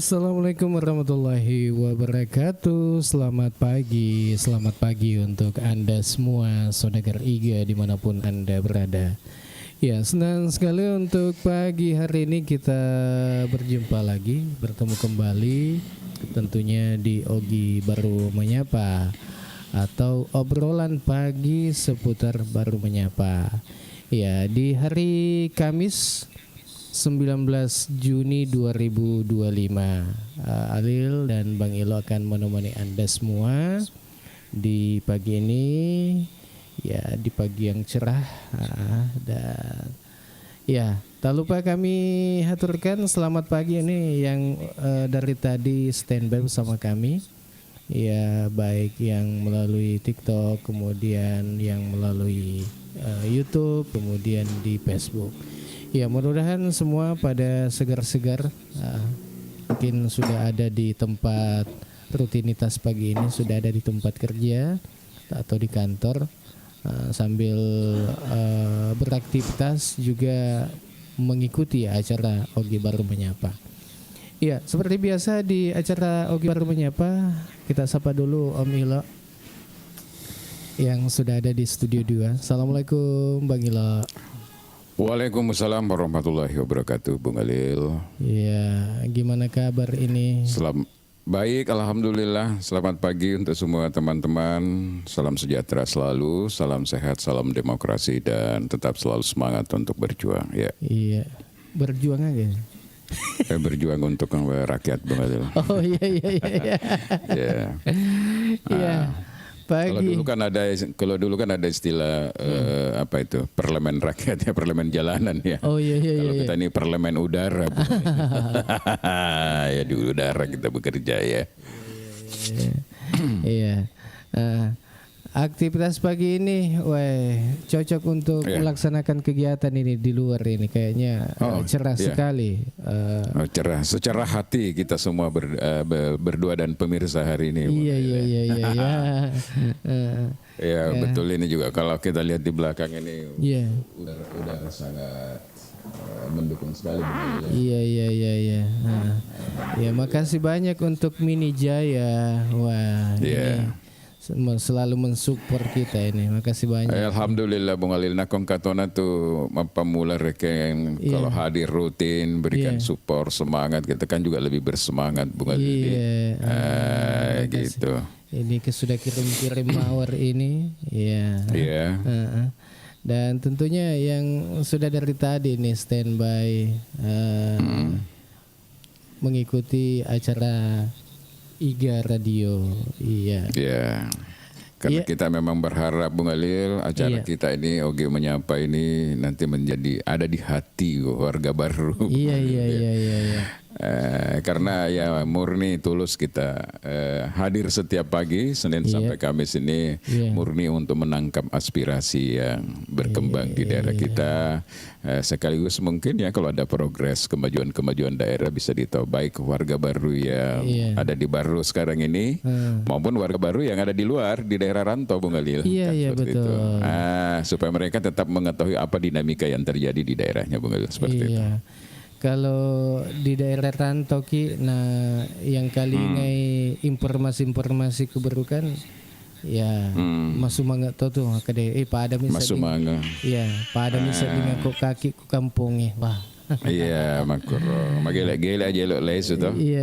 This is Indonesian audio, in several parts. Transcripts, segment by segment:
Assalamualaikum warahmatullahi wabarakatuh. Selamat pagi untuk Anda semua saudagar IGA dimanapun Anda berada. Ya, senang sekali untuk pagi hari ini kita berjumpa lagi, bertemu kembali tentunya di Ogi Baru Menyapa atau obrolan pagi seputar Baru Menyapa. Ya, di hari Kamis 19 Juni 2025 Alil dan Bang Ilo akan menemani Anda semua di pagi ini, ya di pagi yang cerah. Dan ya tak lupa kami haturkan selamat pagi ini yang dari tadi standby bersama kami, ya baik yang melalui TikTok, kemudian yang melalui YouTube, kemudian di Facebook. Ya, mudah-mudahan semua pada segar-segar, mungkin sudah ada di tempat rutinitas pagi ini, sudah ada di tempat kerja atau di kantor, sambil beraktivitas juga mengikuti acara Ogi Baru Menyapa. Ya, seperti biasa di acara Ogi Baru Menyapa, kita sapa dulu Om Ilo yang sudah ada di studio 2. Assalamualaikum Bang Ilo. Waalaikumsalam warahmatullahi wabarakatuh, Bung Alil. Ya, gimana kabar ini? Baik, alhamdulillah. Selamat pagi untuk semua teman-teman. Salam sejahtera selalu, salam sehat, salam demokrasi, dan tetap selalu semangat untuk berjuang. Ya. Iya, berjuang aja. Berjuang untuk rakyat, Bung Alil. Oh iya. Ya. Iya. Pagi. Kalau dulu kan ada istilah apa itu, parlemen rakyat ya, parlemen jalanan ya. Oh iya. Kalau kita ini parlemen udara. Ya di udara kita bekerja ya. Iya. Aktivitas pagi ini, cocok untuk melaksanakan kegiatan ini di luar ini kayaknya cerah sekali. Cerah, secara hati kita semua berdua dan pemirsa hari ini. Iya. Ya betul, ini juga kalau kita lihat di belakang ini, udara sangat mendukung sekali. Iya. Ya, makasih banyak untuk Mini Jaya. Wah. Ini selalu mensupport kita ini. Makasih banyak. Alhamdulillah Bung Alil, nakong katona tuh pemula rekeng kalau hadir rutin berikan support, semangat, kita kan juga lebih bersemangat Bung Alil. Gitu. Ini sudah kirim mawar ini. Iya. Dan tentunya yang sudah dari tadi nih standby mengikuti acara IGA Radio. Iya. Karena kita memang berharap Bung Alil acara kita ini Ogi Menyapa ini nanti menjadi ada di hati warga baru. Iya. Karena ya murni tulus kita hadir setiap pagi Senin sampai Kamis ini murni untuk menangkap aspirasi yang berkembang di daerah kita, sekaligus mungkin ya kalau ada progres kemajuan daerah bisa ditahu baik warga baru yang ada di Baru sekarang ini maupun warga baru yang ada di luar di daerah rantau Bung Alil. Iya betul. Itu. Supaya mereka tetap mengetahui apa dinamika yang terjadi di daerahnya Bung Alil seperti itu. Kalau di daerah rantau yang kali ngai informasi keburukan masuk mangga tuh kade pada masuk mangga. Iya, pada bisa dengan kok kaki ku kampungnya. Wah. Iya, makro. Magele aja lo lesu tuh. Iya.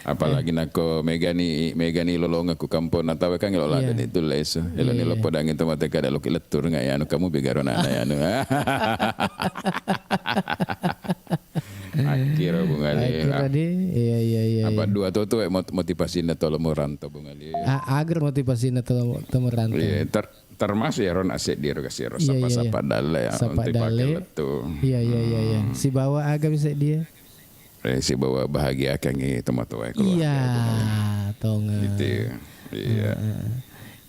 Apalagi nako megani lolonga ku kampung atau kan lo laden itu lesu. Elo ni lo podang itu mate kada lo kiletur nggak ya kamu begaron ana ya Akhirnya Bung Ali. Iya. Apa dua tuh motivasi tolong merantau Bung Ali. Agar motivasi tolong merantau. Iya, termasuk ya ron asik dia kasih sapa dale untuk pakai letu. Iya. Si bawa agak bisa dia. Si bawa bahagia kangi tomat-tomat keluarga. Iya, tonga. Gitu. Iya.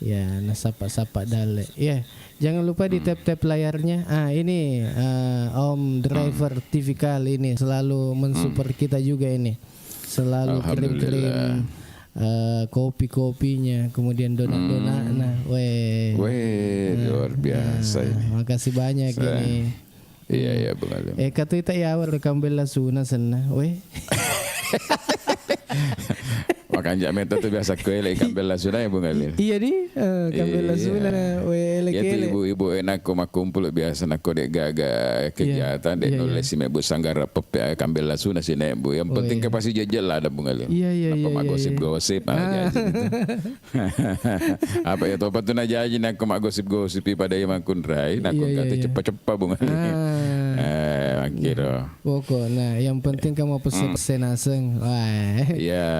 Ya, sapa dale. Iya. Jangan lupa di tap layarnya. Ini Om Driver TV kali ini selalu mensupport kita juga ini. Selalu kirim kopi-kopinya, kemudian donat-donat. Luar biasa. Makasih banyak ini. Iya Bung Ali. Katu ita yawar kambel lasuna sana, weh. Makanya meta tuh biasa kue ikan bela sudah ya Bung Ali. Iya di kambel lasuna, weh Ya lekele. tuh ibu-ibu enak kumpul biasa nak dek gaga kegiatan dek nulis si mebu sanggara pepe kambel lasuna si nebu. Yang penting ke pasti jajal lah ada Bung Ali. Iya. Nak gosip-gosip jajan. Apa ya tuh apa tuh nak jajan nak gosip-gosip pada yang makun rai nak kata cepat-cepat Bung Ali. Akhirnya. Pokok, nah yang penting kamu pesen aseng. Wah. Iya,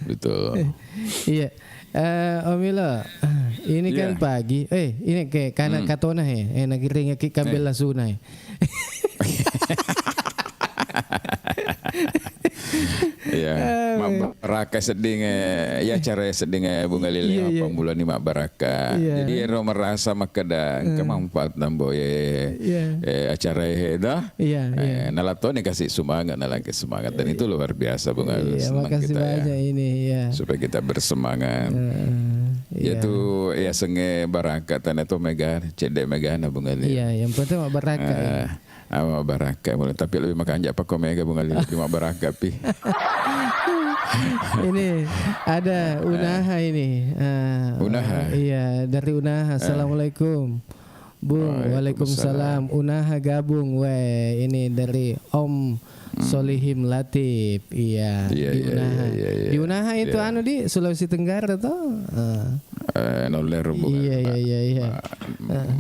betul. Iya. Om Milo, ini kan pagi. Ini kayak kanak katona nagiring kambel lasuna. Iya, mak baraka seding ya cara seding Bung Ali apa bulan ni mak baraka. Jadi ero merasa makadang kemanfaat nambo acara dah. Iya. Nalato ni kasih semangat, nalaki semangat dan itu luar biasa Bung Ali. Iya, makasih banyak ini ya. Supaya kita bersemangat. Yaitu ya senge baraka tanah itu mega cedek mega na Bung Ali. Iya, yang penting mak baraka. Mak baraka boleh tapi lebih makan apa kau mega Bung Ali lebih mak baraka pi. Ini ada Unaha ini. Unaha. Iya, dari Unaha. Assalamualaikum. Bung, waalaikumsalam. Unaha gabung, weh. Ini dari Om Solihim Latif. Iya, di Unaha. Di Unaha itu anu di Sulawesi Tenggara tuh. Noler Bung. Iya.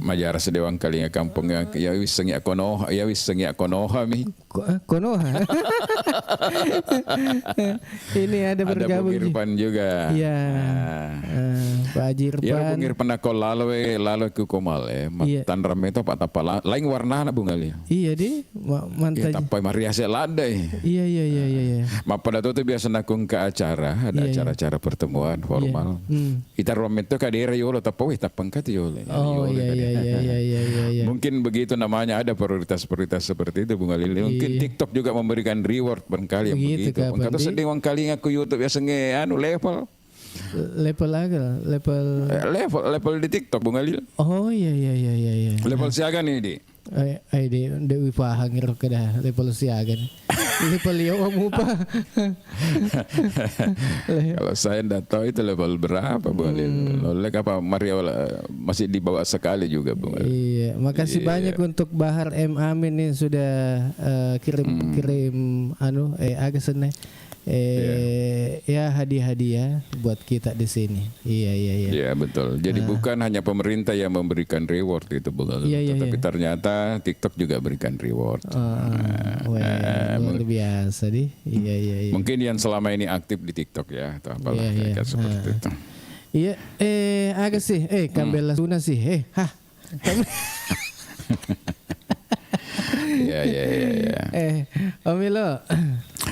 Majara sedewang kali kampung ya wis sengi konoha mi. Konoha. Ini ada bergabung. Ada Bung Irfan juga. Iya. Pak Haji Irfan. Ya Bung Irfan aku lalu ke komal matan rame itu pak tapa lain warna na Bung Ali. Iya di mantan. Tapi Maria seladai. Iya. Ma pada tuh biasa nakung ke acara, ada acara-acara pertemuan formal. Kita rame itu kadira yolo tapi tapangkat yolo. Oh iya. Mungkin begitu namanya ada prioritas-prioritas seperti itu Bung Ali. Mungkin TikTok juga memberikan reward barangkali yang begitu. Kata sedih wang kali aku YouTube ya senge level di TikTok Bung Ali. Oh iya. Level siaga nih di. Di Dewi Pahangir kedah level siaga. Level yo apa? Kalau saya tidak tahu itu level berapa Bung Ali. Oleh apa Mario masih di bawah sekali juga Bung Ali. Iya, makasih banyak untuk Bahar M Amin nih sudah kirim agak seneng. Ya hadiah buat kita di sini. Iya. Iya betul. Jadi bukan hanya pemerintah yang memberikan reward itu Bung Ali, tapi ternyata TikTok juga berikan reward. Luar biasa di. Iya. Mungkin yang selama ini aktif di TikTok ya atau apalah seperti itu. Iya, agak sih, kambel lasuna sih, Iya. Om Milo.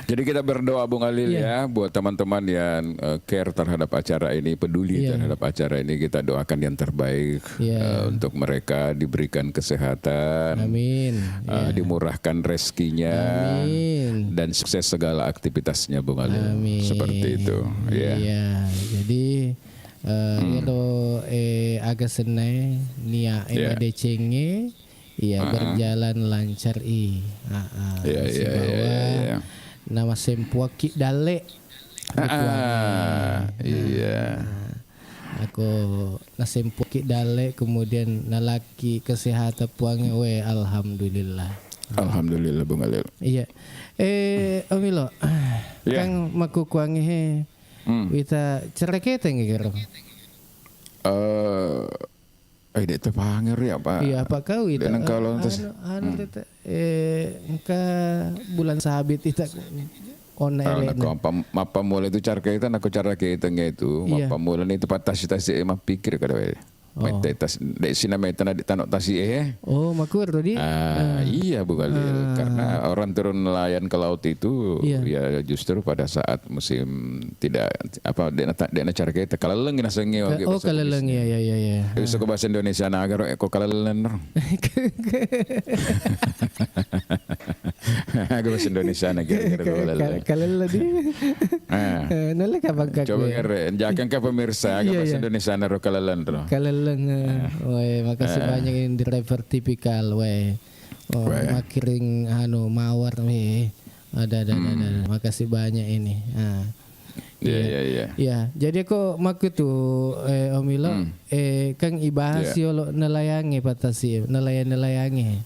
Jadi kita berdoa Bung Alil ya buat teman-teman yang care terhadap acara ini, peduli terhadap acara ini, kita doakan yang terbaik untuk mereka, diberikan kesehatan, amin, dimurahkan rezekinya, amin, dan sukses segala aktivitasnya Bung Alil. Amin. Seperti itu. Iya. Jadi agak senai nia decenge. Iya, berjalan lancar Iya. Nama sempuaki dale. Iya. Aku nasempuaki dale kemudian nalaki kesehatan puangnya alhamdulillah. Alhamdulillah Bung Alil. Iya. Om Milo. Kang maku kuangi kita cerekete nggih. Dek terpanggil ya Pak. Iya Pak kau itu. Dan kalau engka bulan sabit itu Mapa mulai itu cara kita itu mapa mulai itu patah tasi emang pikir kada we. Metetas dek sina metana di tanok tasi Oh, makur tadi. Iya Bung Alil. Karena orang turun nelayan ke laut itu ya justru pada saat musim tidak dek cara kita kalaleng na senge. Oh, kalaleng ya. Bisa ke bahasa Indonesia na agar eko kalaleng. Agak bahasa Indonesia na kira-kira kalaleng di. Nolak apa kak? Coba ngere, jangan ke pemirsa agak bahasa Indonesia na ro kalaleng. Makasih banyak ini driver tipikal makiring mawar ada. Makasih banyak ini. Ya, jadi kok maku tuh Om Ilo kang ibahas yo nelayangi patasi nelayangi.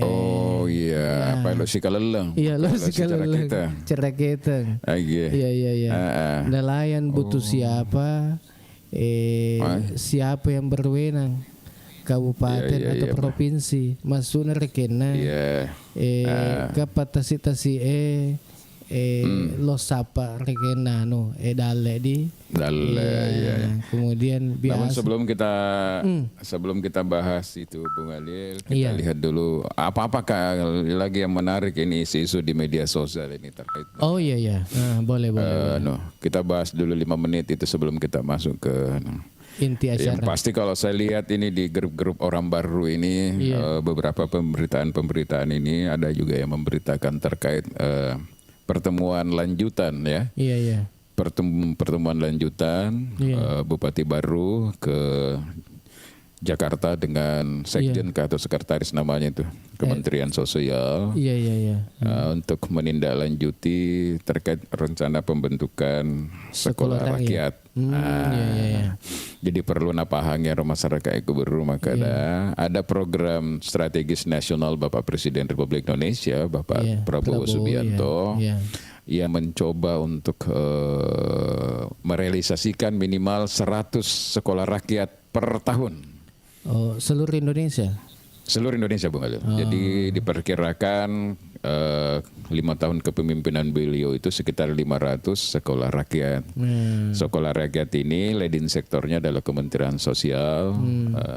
Oh iya, apa lo si kaleleng? Iya lo si kaleleng. Cara kita. Iya. Nelayan butuh siapa? Siapa yang berwenang? Kabupaten atau provinsi masuk rekena ke patasi lo sapa rekena dale di kemudian biasa. Namun sebelum kita bahas itu Bung Alil, kita lihat dulu apakah lagi yang menarik ini isu di media sosial ini terkait. Oh iya. Boleh. Kita bahas dulu 5 menit itu sebelum kita masuk ke inti acara. Yang pasti kalau saya lihat ini di grup-grup orang baru ini beberapa pemberitaan ini ada juga yang memberitakan terkait pertemuan lanjutan ya. Iya. Pertemuan lanjutan Bupati baru ke Jakarta dengan Sekjen atau sekretaris namanya itu Kementerian Sosial. Iya. Untuk menindaklanjuti terkait rencana pembentukan sekolah rakyat. Jadi perlu napahangnya masyarakat itu berumah ada program strategis nasional Bapak Presiden Republik Indonesia Bapak Prabowo Subianto yang mencoba untuk merealisasikan minimal 100 sekolah rakyat per tahun. Oh, seluruh Indonesia? Seluruh Indonesia Bung Alil. Jadi diperkirakan 5 tahun kepemimpinan beliau itu sekitar 500 sekolah rakyat. Sekolah rakyat ini leading sektornya adalah Kementerian Sosial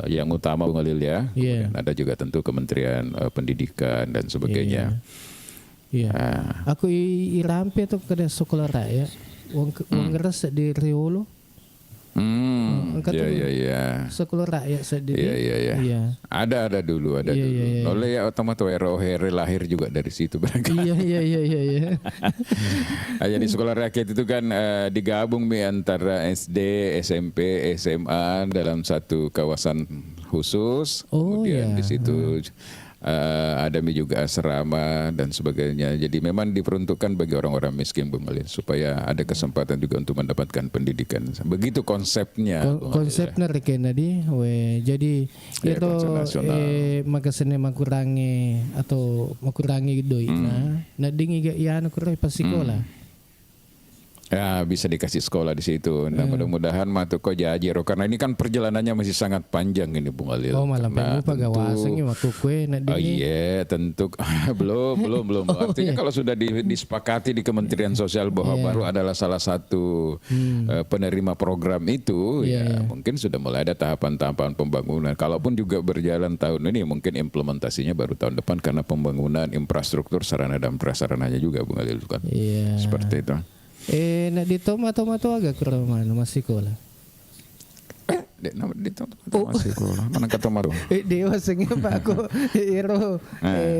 yang utama Bung Alil ya. Kemudian ada juga tentu Kementerian Pendidikan dan sebagainya. Iya. Aku irampe tuh ke sekolah rakyat. Uang keras di Riolo. Iya. Sekolah rakyat sendiri. Iya. Ada dulu. Oleh ya otomatis Here lahir juga dari situ barangkali. Iya. Jadi sekolah rakyat itu kan digabung antara SD, SMP, SMA dalam satu kawasan khusus. Kemudian di situ ada juga asrama dan sebagainya. Jadi memang diperuntukkan bagi orang-orang miskin Bung Alil supaya ada kesempatan juga untuk mendapatkan pendidikan. Begitu konsepnya. Konsepnya rekena di jadi itu makasane makurangi doi na dingi ga iano kurai pas sekolah. Ya bisa dikasih sekolah di situ. Nah mudah-mudahan matu ko jajero karena ini kan perjalanannya masih sangat panjang ini Bung Alil. Oh malah lupa gawaseng waktu kue nak dingi. Oh iya tentu belum. Artinya kalau sudah disepakati di Kementerian Sosial bahwa baru adalah salah satu penerima program itu ya mungkin sudah mulai ada tahapan-tahapan pembangunan. Kalaupun juga berjalan tahun ini mungkin implementasinya baru tahun depan karena pembangunan infrastruktur sarana dan prasarananya juga Bung Alil kan. Seperti itu. Nak di tomato agak kurang masih sekolah. Di tomato masih sekolah. Mana kata tomato? Dewa sengnya Pak aku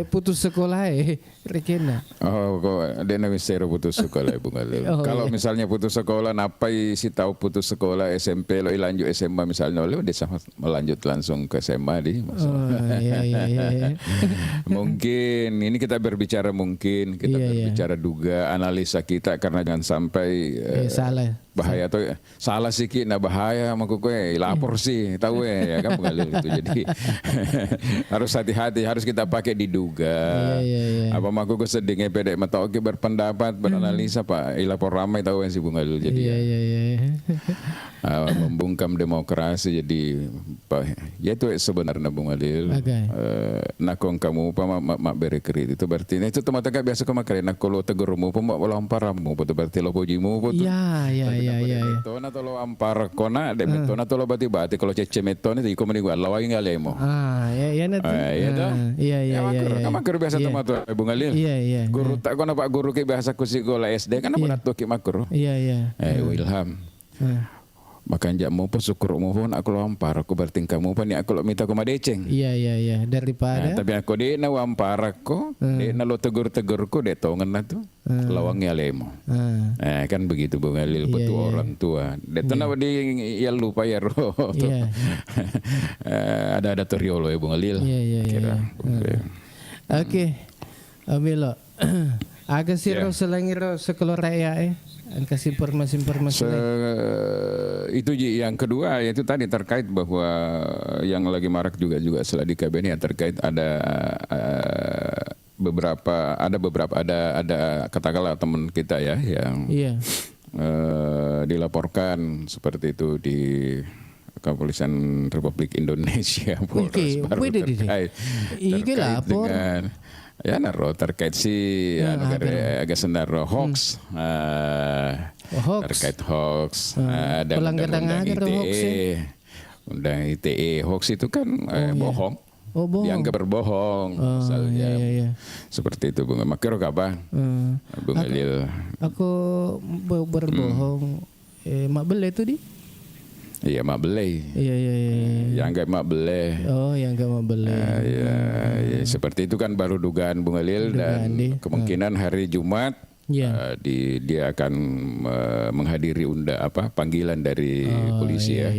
putus sekolah rekena. Oh kok dia misero putus sekolah Bung Alil. Kalau misalnya putus sekolah napai si tahu putus sekolah SMP lo lanjut SMA misalnya lo dia sama melanjut langsung ke SMA di. Iya. Mungkin ini kita berbicara berbicara duga analisa kita karena jangan sampai salah. Bahaya tuh salah sikit bahaya sama kue lapor sih tahu ya kan Bung Alil gitu. Jadi harus hati-hati, harus kita pakai diduga. Apa maku gue sedih ngepedek mata oke berpendapat beranalisa Pak lapor ramai tahu yang si Bung Alil jadi membungkam demokrasi jadi ya itu sebenarnya Bung Alil. Nakong kamu mak beri kredit itu berarti itu tempat biasa kau makan nak kalau tegurmu pun mak lamparamu betul berarti lo pojimu betul. Metona to lo ampar kona de metona to lo bati kalau cece metona itu iko meni gua lawai ngale mo. Iya. Makar biasa tempat tuh Bung Alil. Iya. Guru tak kona Pak guru ke biasa ku sekolah SD kan berat tuh ki makro. Iya. Wilham. Makan jak mau pun syukur mau pun aku lampar aku bertingkah mau pun aku lo minta aku madeceng. Iya daripada. Tapi aku dia na wampar aku, dia na lo tegur-tegurku dia tongen na tuh. lawangnya lemo. Kan begitu Bung Halil, betul orang tua. Detan apa di ya lupa ya roh. Ada teriolo ya Bung Halil. Kira. Oke. Amilo. Agak sih roh selangiro sekeluar raya kasih informasi-informasi itu yang kedua yaitu tadi terkait bahwa yang lagi marak juga setelah di KBN ya terkait ada beberapa katakanlah teman kita ya yang dilaporkan seperti itu di Kepolisian Republik Indonesia Polres baru terkait dengan ya naro terkait agak sendar hoax, terkait hoax, dan undang-undang ITE, undang ITE hoax itu kan bohong, dianggap berbohong, misalnya seperti itu Bung. Makanya apa, Bung Halil? Aku berbohong, mak beli itu di? Iya mak beli. Iya. Yang enggak mak beli. Oh, yang enggak mak beli. Ya, seperti itu kan baru dugaan Bung Halil dan kemungkinan hari Jumat dia akan menghadiri panggilan dari polisi ya.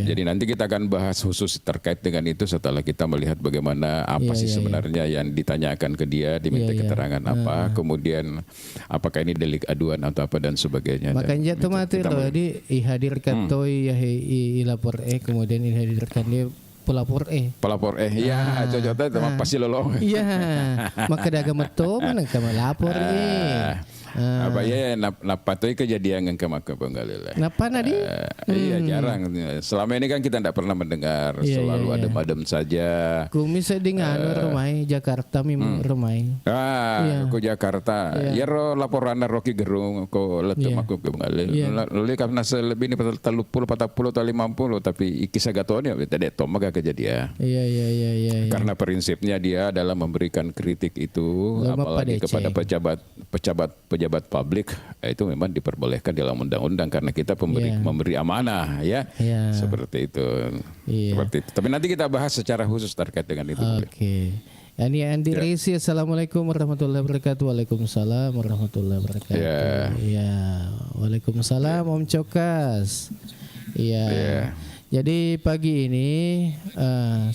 Jadi nanti kita akan bahas khusus terkait dengan itu setelah kita melihat bagaimana apa sih sebenarnya yang ditanyakan ke dia, diminta keterangan apa, kemudian apakah ini delik aduan atau apa dan sebagainya. Makanya mati loh di ihadirkan toy ya ilapor kemudian ihadirkan dia pelapor ya cocoknya teman pasti lolo iya maka daga meto mana kamu lapor apa ya napa tuh kejadian yang kemaka Bung Halil napa nadi iya jarang selama ini kan kita tidak pernah mendengar selalu adem-adem saja kumis dengan rumai Jakarta memang rumai ke Jakarta ya laporan Rocky Gerung ko letem aku ke Bung Halil lalu karena selebih ini 30 40 atau 50 tapi ikis agatonya tidak tomaga kejadian iya karena prinsipnya dia adalah memberikan kritik itu apalagi kepada pejabat publik itu memang diperbolehkan dalam undang-undang karena kita memberi amanah seperti itu. Seperti itu. Tapi nanti kita bahas secara khusus terkait dengan itu. Oke. Yani Andi Resi, assalamualaikum warahmatullahi wabarakatuh. Waalaikumsalam warahmatullahi wabarakatuh. Waalaikumsalam Om Cokas. Jadi pagi ini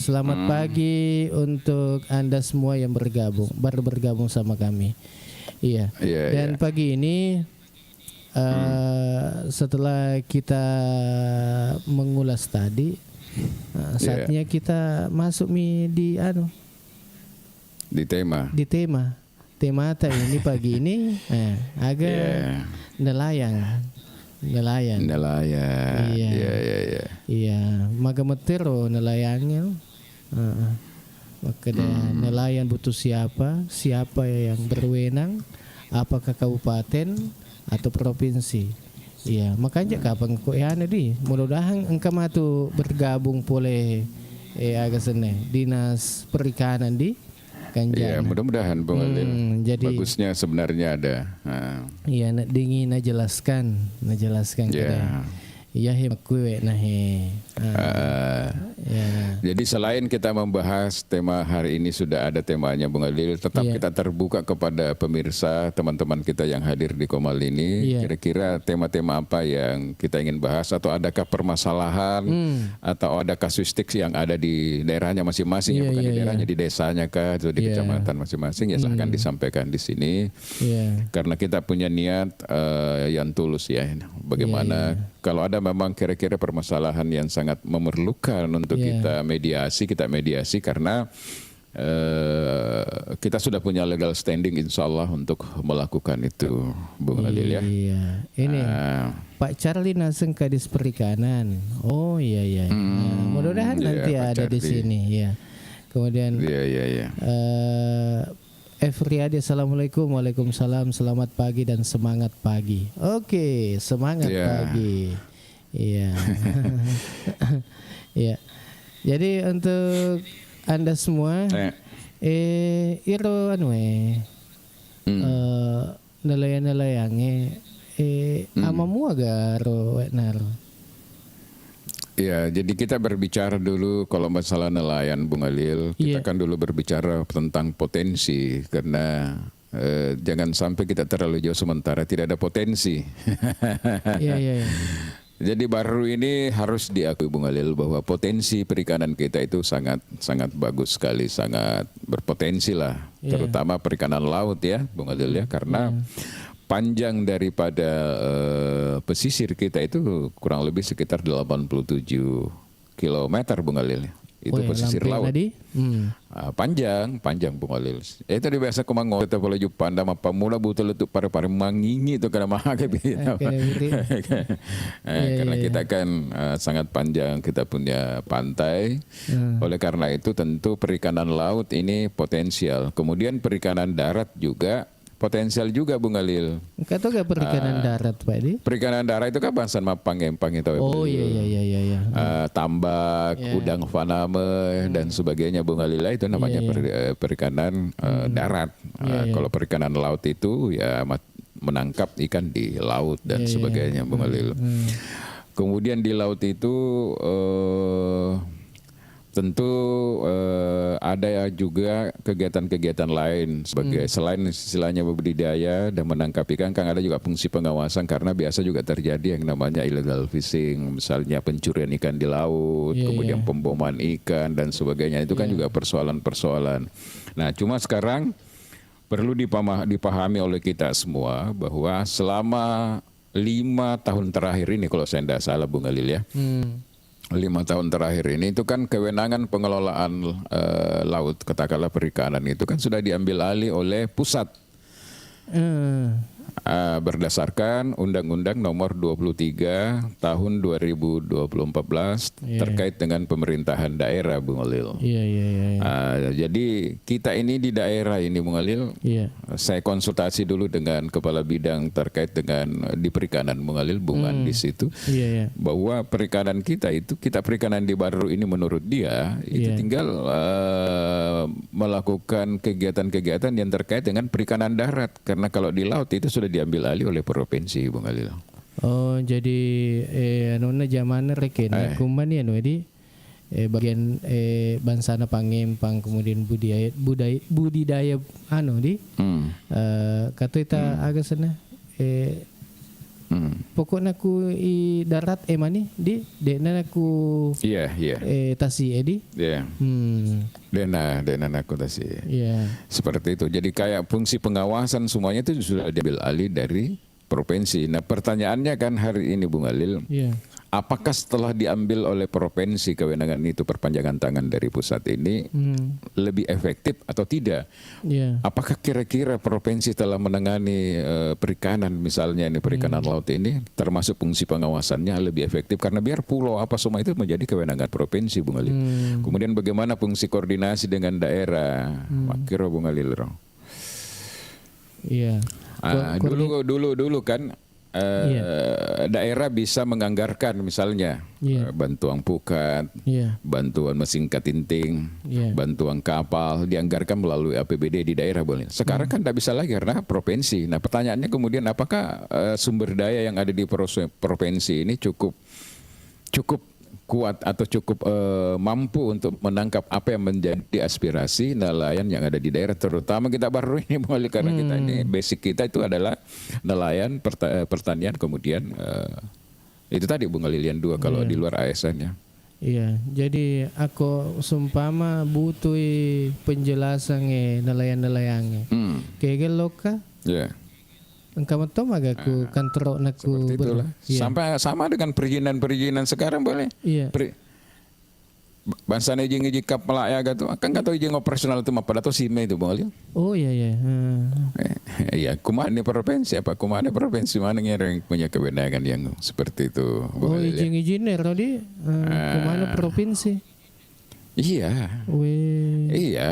selamat pagi untuk Anda semua yang baru bergabung sama kami. Dan pagi ini setelah kita mengulas tadi, saatnya kita masuk di tema ini pagi ini agak nelayan. Iya. Maga metero nelayannya. Maka nelayan butuh siapa yang berwenang, apakah kabupaten atau provinsi. Iya, makanya kapan kok mudah-mudahan engkau matu bergabung boleh agak sene dinas perikanan di Kanjana. Iya, mudah-mudahan Bung Halil. Jadi bagusnya sebenarnya ada. Iya, dingin najelaskan kita. Iya kue Jadi selain kita membahas tema hari ini sudah ada temanya Bung Halil, tetap kita terbuka kepada pemirsa teman-teman kita yang hadir di Komal ini. Kira-kira tema-tema apa yang kita ingin bahas atau adakah permasalahan atau ada kasuistik yang ada di daerahnya masing-masing bukan di daerahnya di desanya kah atau di kecamatan masing-masing silahkan disampaikan di sini. Karena kita punya niat yang tulus bagaimana kalau ada memang kira-kira permasalahan yang sangat memerlukan untuk kita mediasi karena kita sudah punya legal standing insya Allah untuk melakukan itu Bung Halil ya. Ini Pak Charlie Naseng Kadis Perikanan. Oh iya. Mudah-mudahan nanti ada di sini Kemudian Efriadi, assalamualaikum. Waalaikumsalam, selamat pagi dan semangat pagi. Oke, semangat pagi. Iya. Jadi untuk Anda semua nelayan-nelayange amamu agak naro. Ya, jadi kita berbicara dulu kalau masalah nelayan Bung Halil, kita kan dulu berbicara tentang potensi karena jangan sampai kita terlalu jauh sementara tidak ada potensi. Iya, iya, iya. Jadi baru ini harus diakui Bung Halil bahwa potensi perikanan kita itu sangat sangat bagus sekali, sangat berpotensi lah, terutama perikanan laut ya Bung Halil ya, karena panjang daripada pesisir kita itu kurang lebih sekitar 87 kilometer Bung Halil. Itu pesisir laut. Panjang Bung Halil. Itu di biasa kumango kita boleh jumpa anda mapa mula butuh letuk para mangingi itu karena mahal karena kita kan sangat panjang, kita punya pantai. Oleh karena itu tentu perikanan laut ini potensial. Kemudian perikanan darat juga potensial juga Bung Halil. Kata gak perikanan darat Pak Di? Perikanan darat itu kan bahasan mapang empang itu. Oh iya. Tambak, udang faname dan sebagainya Bung Halil, itu namanya perikanan darat. Kalau perikanan laut itu ya menangkap ikan di laut dan sebagainya Bung Halil. Kemudian di laut itu tentu ada juga kegiatan-kegiatan lain sebagai selain istilahnya budidaya dan menangkap ikan, kan ada juga fungsi pengawasan karena biasa juga terjadi yang namanya illegal fishing, misalnya pencurian ikan di laut, kemudian pemboman ikan dan sebagainya, itu kan juga persoalan-persoalan. Nah, cuma sekarang perlu dipahami oleh kita semua bahwa selama 5 tahun terakhir ini kalau saya tidak salah Bung Halil ya. 5 tahun terakhir ini itu kan kewenangan pengelolaan laut, katakanlah perikanan itu kan sudah diambil alih oleh pusat. Berdasarkan Undang-Undang Nomor 23 Tahun 2014 terkait dengan pemerintahan daerah Bung Halil. Jadi kita ini di daerah ini Bung Halil, saya konsultasi dulu dengan kepala bidang terkait dengan di perikanan Bung Halil, Bung Andis itu, bahwa perikanan kita itu, perikanan di Baru ini menurut dia itu tinggal melakukan kegiatan-kegiatan yang terkait dengan perikanan darat, karena kalau di laut itu sudah diambil alih oleh provinsi Bung Halil. Oh, jadi nona zaman reken kuman ya di bagian bansana pangempang, kemudian budidaya di kata kita agak sana pokoknya aku i darat mani di dena aku tasi di dena aku tasi seperti itu. Jadi kayak fungsi pengawasan semuanya itu sudah diambil alih dari provinsi. Nah, pertanyaannya kan hari ini Bung Halil, apakah setelah diambil oleh provinsi kewenangan itu, perpanjangan tangan dari pusat ini lebih efektif atau tidak? Apakah kira-kira provinsi telah menangani perikanan misalnya ini perikanan laut ini, termasuk fungsi pengawasannya lebih efektif, karena biar pulau apa semua itu menjadi kewenangan provinsi Bung Halil. Kemudian bagaimana fungsi koordinasi dengan daerah? Kira Bung Halil. Dulu kan daerah bisa menganggarkan misalnya bantuan pukat, bantuan mesin katinting, bantuan kapal dianggarkan melalui APBD di daerah boleh. Sekarang kan tidak bisa lagi karena provinsi. Nah, pertanyaannya kemudian apakah sumber daya yang ada di provinsi ini cukup kuat atau cukup mampu untuk menangkap apa yang menjadi aspirasi nelayan yang ada di daerah, terutama kita Baru ini mulai, karena kita ini basic kita itu adalah nelayan, pertanian, kemudian itu tadi Bung Halil 2 kalau di luar ASN ya. Iya, jadi aku sumpama butuh penjelasan nelayan-nelayan. Kayak loka. Engkau tahu magaku kantor naku sampai sama dengan perizinan sekarang boleh. Bangsa izin kapal ya gitu, akan nggak tahu izin operasional itu apa atau SIME itu Bung Halil. Oh iya. Iya, kumane provinsi apa kumane provinsi mana yang punya kewenangan yang seperti itu Bung Halil. Izin-iziner tadi kumane provinsi. Iya,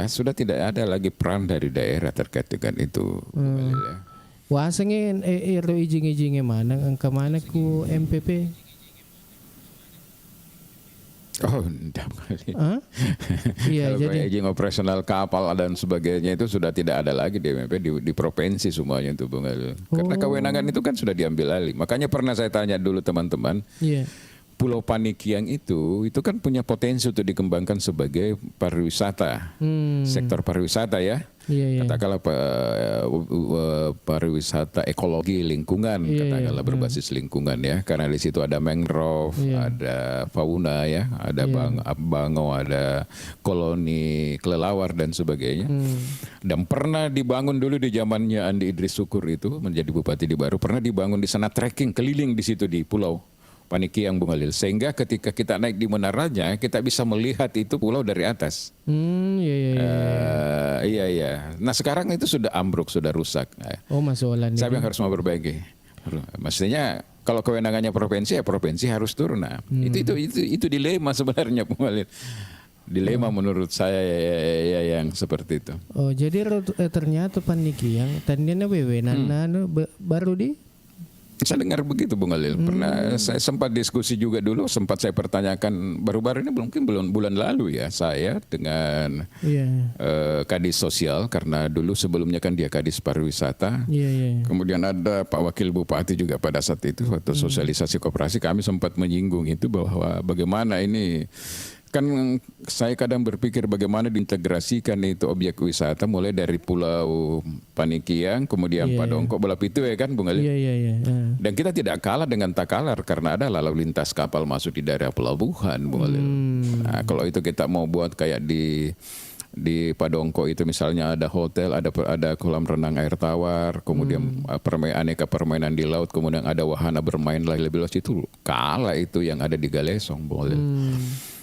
sudah tidak ada lagi peran dari daerah terkait dengan itu Bung Halil ya. Wah, sengin izin-izinnya mana? Angka mana ku MPP? Oh, enggak kali. Iya, jadi izin operasional kapal dan sebagainya itu sudah tidak ada lagi di MPP, di provinsi semuanya itu Bung Halil. Karena kewenangan itu kan sudah diambil alih. Makanya pernah saya tanya dulu teman-teman, Pulau Panikiang itu kan punya potensi untuk dikembangkan sebagai pariwisata, sektor pariwisata ya. Iya. Katakanlah pariwisata ekologi lingkungan, katakanlah berbasis lingkungan ya, karena di situ ada mangrove, ada fauna ya, ada bangau, ada koloni kelelawar dan sebagainya. Dan pernah dibangun dulu di zamannya Andi Idris Syukur itu menjadi bupati di Baru, pernah dibangun di sana trekking keliling di situ di Pulau Panikiang Bung Halil, sehingga ketika kita naik di menaranya kita bisa melihat itu pulau dari atas. Iya. Nah sekarang itu sudah ambruk, sudah rusak. Oh masalah. Siapa yang harus memperbaiki? Maksudnya kalau kewenangannya provinsi ya provinsi harus turun. Nah itu dilema sebenarnya Bung Halil. Dilema menurut saya ya yang seperti itu. Oh jadi ternyata Panikiang tadinya baru di. Saya dengar begitu Bung Halil. Pernah saya sempat diskusi juga dulu, sempat saya pertanyakan baru-baru ini mungkin bulan lalu ya, saya dengan Kadis Sosial, karena dulu sebelumnya kan dia Kadis Pariwisata. Kemudian ada Pak Wakil Bupati juga pada saat itu waktu sosialisasi koperasi, kami sempat menyinggung itu bahwa bagaimana ini. Kan saya kadang berpikir bagaimana diintegrasikan itu objek wisata mulai dari Pulau Panikiang, kemudian Padongko, Belapitu ya kan Bung Ali. Dan kita tidak kalah dengan Takalar karena ada lalu lintas kapal masuk di daerah pelabuhan Bung Ali. Nah, kalau itu kita mau buat kayak di Padongko itu misalnya ada hotel, ada kolam renang air tawar, kemudian aneka permainan di laut, kemudian ada wahana bermain lebih luas, itu kalah itu yang ada di Galesong Bung Ali.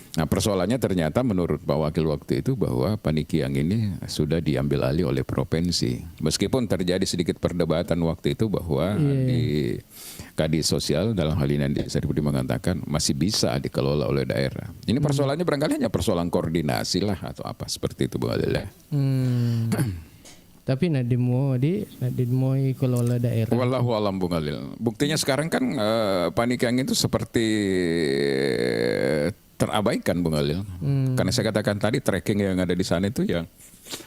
Nah persoalannya ternyata menurut Pak Wakil waktu itu bahwa Panikiang ini sudah diambil alih oleh provinsi. Meskipun terjadi sedikit perdebatan waktu itu bahwa di Kadis Sosial dalam hal ini Sarif Budi mengatakan masih bisa dikelola oleh daerah. Ini persoalannya barangkali hanya persoalan koordinasi lah atau apa seperti itu Bu Alil. Tapi nadimo kelola daerah. Wallahu alam Bung Halil. Buktinya sekarang kan Panikiang itu seperti terabaikan Bung Halil. Karena saya katakan tadi trekking yang ada di sana itu yang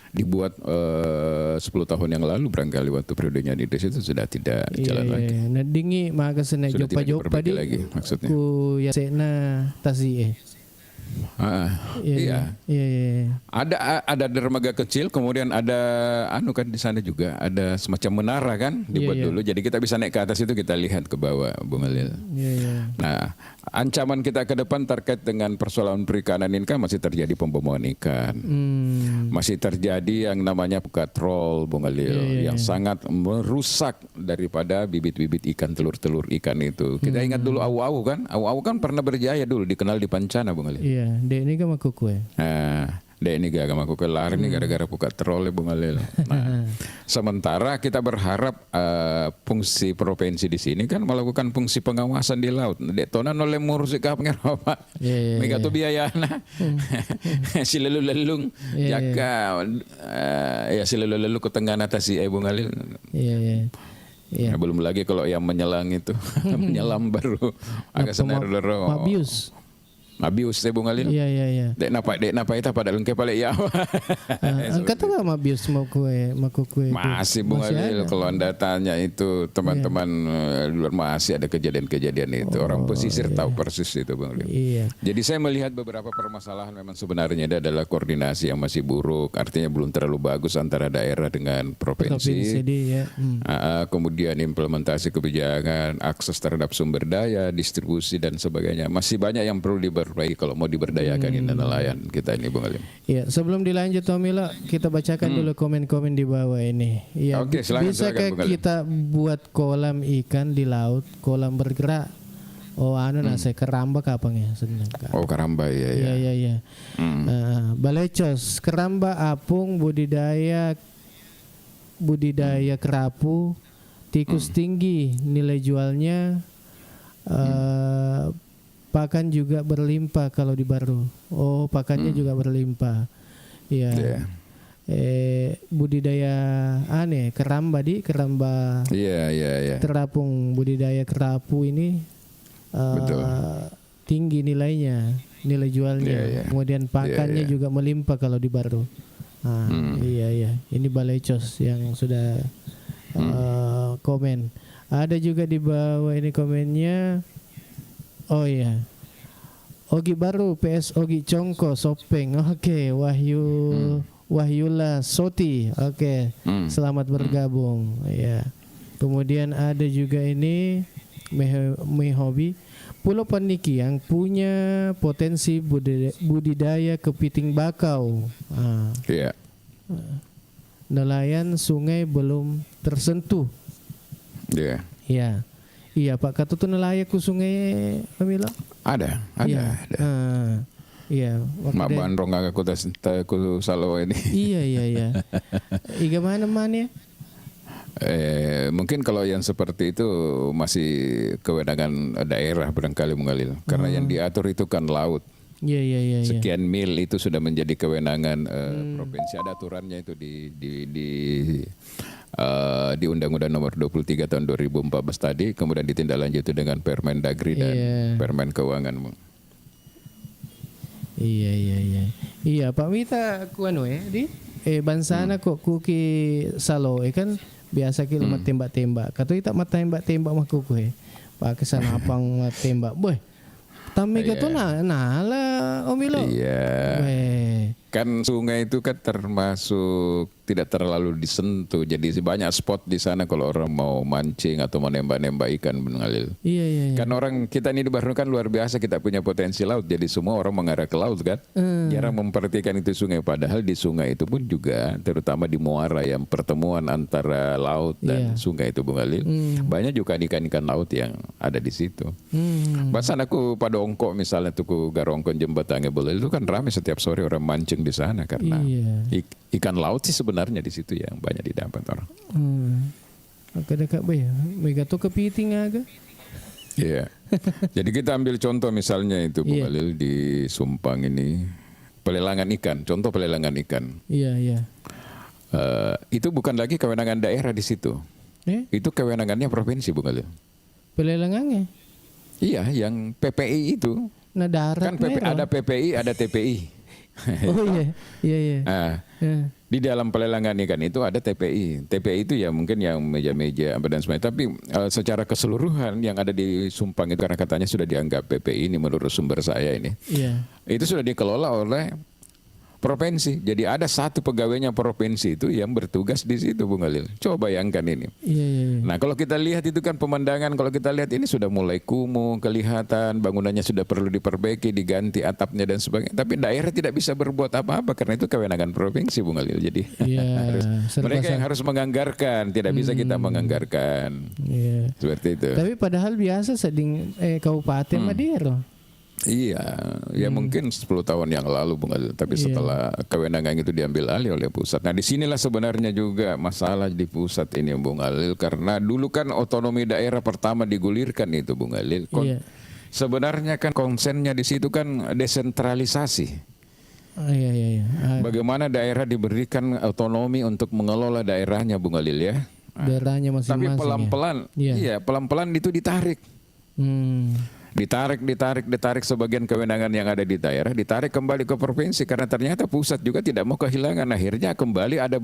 dibuat 10 tahun yang lalu barangkali waktu periodenya di desa itu sudah tidak jalan lagi. Nah dingi maka sena jopa di lagi maksudnya. Ku ya sena tasi Iya. Ada dermaga kecil, kemudian ada kan di sana juga ada semacam menara kan dibuat dulu. Jadi kita bisa naik ke atas itu kita lihat ke bawah Bung Halil. Nah, ancaman kita ke depan terkait dengan persoalan perikanan ini kan masih terjadi pemboman ikan. Masih terjadi yang namanya petrol Bung Halil yang sangat merusak daripada bibit-bibit ikan, telur-telur ikan itu. Kita ingat dulu Awu-Awu kan? Awu-Awu kan pernah berjaya dulu, dikenal di Pancana Bung Halil. Dek ini gak makukue. Dek ini gak makukue lari nih gara-gara buka trol Bung Halil. Nah, sementara kita berharap fungsi provinsi di sini kan melakukan fungsi pengawasan di laut. Dek tonan oleh murusi kapnger apa? Mega tuh biayana. Si lelung jaga ya si lelung ke tengah atas si Bung Halil. Nah, belum lagi kalau yang menyelang itu menyelam baru agak senar lero. Mabius Bung Halil. Iya. Dek napa itu pada lengkap balik ya. Kata gak Mabius mau kue. Masih Bung Halil kalau Anda tanya itu teman-teman luar masih ada kejadian-kejadian itu. Orang pesisir tahu persis itu Bung Halil. Jadi saya melihat beberapa permasalahan memang sebenarnya itu adalah koordinasi yang masih buruk. Artinya belum terlalu bagus antara daerah dengan provinsi. Kemudian implementasi kebijakan, akses terhadap sumber daya, distribusi dan sebagainya. Masih banyak yang perlu diperbaiki kalau mau diberdayakan nelayan kita ini Bung Halim. Iya, sebelum dilanjut Tomila, kita bacakan dulu komen-komen di bawah ini. Iya, bisakah kita buat kolam ikan di laut, kolam bergerak? Oh, saya keramba kapang ya senang. Oh, keramba ya. Iya. Balecos, keramba apung budidaya kerapu, tikus tinggi, nilai jualnya pakan juga berlimpah kalau di Baru. Oh, pakannya juga berlimpah. Iya. Budidaya keramba. Iya. Terapung budidaya kerapu ini tinggi nilainya, nilai jualnya. Kemudian pakannya juga melimpah kalau di Baru. Iya. Ini Balecos yang sudah komen. Ada juga di bawah ini komennya. Oh iya. Ogi baru PS Ogi Congko Sopeng. Oke, Wahyula Soti. Oke. Selamat bergabung. Ya. Kemudian ada juga ini Mehobi. Pulau Paniki yang punya potensi budidaya kepiting bakau. Iya. Nelayan sungai belum tersentuh. Iya. Iya. Iya, Pak Katu tuh nelayan ke sungai Amila? Ada. Iya. Mak bandrong agak ku salo ini. Iya. Iga mana ya? Mungkin kalau yang seperti itu masih kewenangan daerah barangkali mengalir. Karena yang diatur itu kan laut. Iya. Sekian mil itu sudah menjadi kewenangan provinsi. Ada aturannya itu di Undang-Undang Nomor 23 tahun 2014 tadi, kemudian ditindaklanjuti dengan Permendagri dan Permen Keuangan. Iya. Iya, Pak Mita kuano di bansana kok kuki salo kan biasa kilo tembak-tembak. Kata kita mata tembak-tembak mah kuku Pak kesana apang tembak. Boy. Tami kata lah Omilo. Iya. Kan sungai itu kan termasuk tidak terlalu disentuh. Jadi banyak spot di sana kalau orang mau mancing atau menembak-nembak ikan mengalir. Iya. Kan orang kita ini di Bahru kan luar biasa, kita punya potensi laut. Jadi semua orang mengarah ke laut kan. Jarang memperhatikan itu sungai. Padahal di sungai itu pun juga, terutama di muara yang pertemuan antara laut dan sungai itu mengalir. Banyak juga ikan-ikan laut yang ada di situ. Bahkan aku pada ongkok misalnya tuh ku Garongkon Jembatannya boleh itu kan ramai setiap sore orang mancing di sana karena ikan laut sih sebenarnya di situ yang banyak didapat orang. Dekat ya, mega tuh kepiting agak. Iya. Jadi kita ambil contoh misalnya itu Bung Khalil di Sumpang ini pelelangan ikan. Contoh pelelangan ikan. Iya. Itu bukan lagi kewenangan daerah di situ. Itu kewenangannya provinsi Bung Khalil. Pelelangannya? Iya, yang PPI itu. Nah darat kan ada PPI, ada TPI. Oh iya. Di dalam pelelangan ikan itu ada TPI. TPI itu ya mungkin yang meja-meja dan sebagainya. Tapi secara keseluruhan yang ada di Sumpang itu karena katanya sudah dianggap PPI ini menurut sumber saya ini. Itu sudah dikelola oleh provinsi. Jadi ada satu pegawainya provinsi itu yang bertugas di situ Bung Khalil. Coba bayangkan ini. Iya. Nah kalau kita lihat itu kan pemandangan, kalau kita lihat ini sudah mulai kumuh, kelihatan bangunannya sudah perlu diperbaiki, diganti atapnya dan sebagainya. Tapi daerah tidak bisa berbuat apa-apa karena itu kewenangan provinsi Bung Khalil. Jadi mereka yang harus menganggarkan, tidak bisa kita menganggarkan. Seperti itu. Tapi padahal biasa seding Kabupaten Madero. Iya, ya mungkin 10 tahun yang lalu Bung Khalil. Tapi setelah kewenangan itu diambil alih oleh pusat. Nah disinilah sebenarnya juga masalah di pusat ini Bung Khalil. Karena dulu kan otonomi daerah pertama digulirkan itu Bung Khalil. Sebenarnya kan konsennya di situ kan desentralisasi. Iya. Bagaimana daerah diberikan otonomi untuk mengelola daerahnya Bung Khalil ya. Daerahnya masing-masing. Tapi pelan-pelan, pelan-pelan itu ditarik. Ditarik sebagian kewenangan yang ada di daerah, ditarik kembali ke provinsi karena ternyata pusat juga tidak mau kehilangan. Akhirnya kembali ada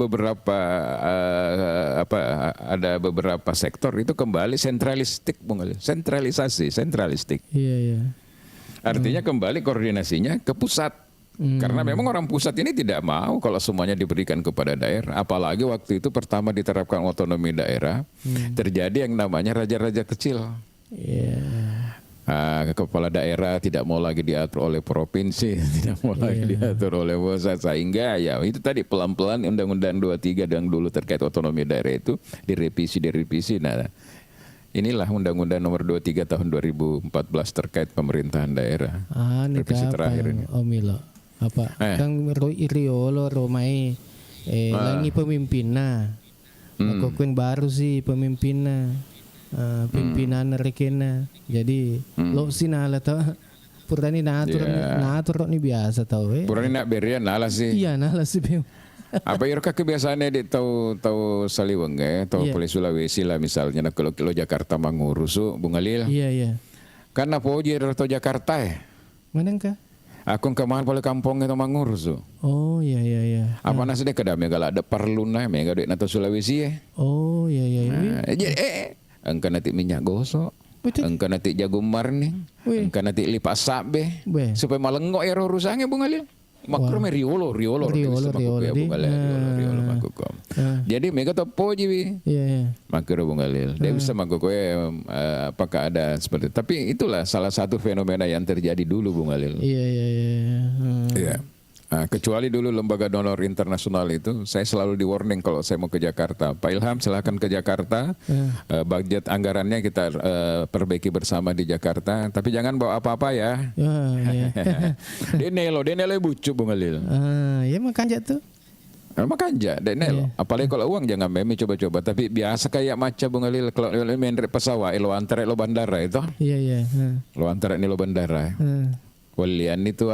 beberapa sektor itu kembali sentralistik, sentralistik. Iya. Artinya kembali koordinasinya ke pusat. Karena memang orang pusat ini tidak mau kalau semuanya diberikan kepada daerah. Apalagi waktu itu pertama diterapkan otonomi daerah, terjadi yang namanya raja-raja kecil. Kepala daerah tidak mau lagi diatur oleh provinsi, tidak mau lagi diatur oleh pusat, sehingga ya itu tadi pelan-pelan Undang-Undang 23 yang dulu terkait otonomi daerah itu direvisi. Nah, inilah Undang-Undang Nomor 23 tahun 2014 terkait pemerintahan daerah. Revisi terakhir ini. Omilo. Apa? Kang Iriolo Romai lagi pemimpinnya. Makokuin baru sih pemimpinnya. Pimpinan rekena jadi lo sinala tau purani natur ni biasa tau purani nak berian nala sih nala sih apa irka kebiasaannya di tahu Saliwenge tahu Pulau Sulawesi lah misalnya kalau Jakarta mangurus Bung Khalil karena poji atau Jakarta mana kah aku kemahan boleh kampung itu mangurus iya apa nasi deh kedamnya kalau ada perluna mega dek nato Sulawesi iya Angka nanti minyak gosok. engka nanti jagumar nih, engka nanti lipat sabe, supaya malengok ya urusannya Bung Halil. Makro riolo makukom. Jadi mereka tuh poji makro Bung Halil. Dia bisa makukom apakah ada seperti. Tapi itulah salah satu fenomena yang terjadi dulu Bung Halil. Iya. Nah, kecuali dulu lembaga donor internasional itu, saya selalu di warning kalau saya mau ke Jakarta. Pak Ilham silahkan ke Jakarta, budget anggarannya kita perbaiki bersama di Jakarta, tapi jangan bawa apa-apa ya. Denelo bucu Bung Halil. Ya makanya tuh. Makanya, denelo. Apalagi kalau uang jangan memi coba-coba, tapi biasa kayak maca Bung Halil kalau main pesawat, lo antar lo bandara itu. Iya. Lo antar lo bandara. Walian itu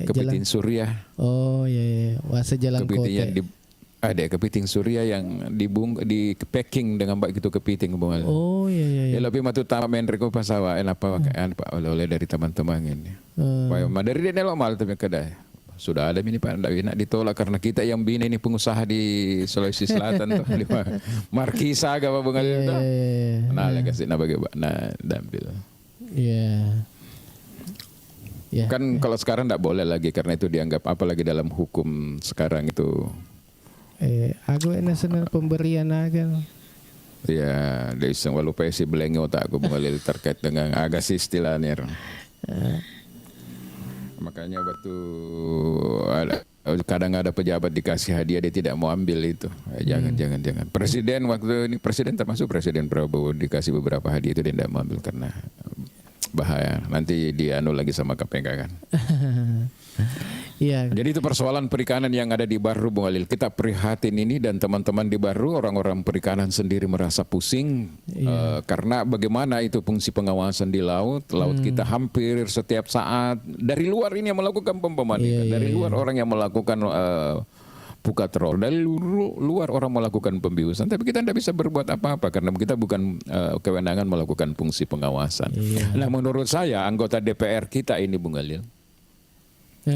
kepiting surya. Oh iya. Wasa jalan kota. Ada kepiting surya yang di packing dengan baik itu kepiting Bung Halil. Oh iya. Lebih matu tama menreko pasawa apa Pak oleh dari teman-teman ini. Dari dia nelo mal tapi kedai. Sudah ada ini Pak nak ditolak karena kita yang bina ini pengusaha di Sulawesi Selatan tuh Markisa apa Bung Halil tuh. Nah kasih bagi dampil. Iya. Kan kalau sekarang tidak boleh lagi karena itu dianggap apalagi dalam hukum sekarang itu. Aku nasional pemberian aja. Ya, dari semua lupa si belengi otak aku mengalir terkait dengan agas istilahnya. Makanya waktu kadang ada pejabat dikasih hadiah dia tidak mau ambil itu. Jangan. Presiden waktu ini termasuk Presiden Prabowo dikasih beberapa hadiah itu dia tidak mau ambil karena bahaya nanti dianu lagi sama KPK kan. Iya. Jadi itu persoalan perikanan yang ada di Baru Bung Halil. Kita prihatin ini dan teman-teman di Baru orang-orang perikanan sendiri merasa pusing karena bagaimana itu fungsi pengawasan di laut kita hampir setiap saat dari luar ini yang melakukan pemanikan, dari luar orang yang melakukan pukatrol, dari luar orang melakukan pembiusan, tapi kita tidak bisa berbuat apa-apa karena kita bukan kewenangan melakukan fungsi pengawasan. Nah menurut saya anggota DPR kita ini Bung Halil,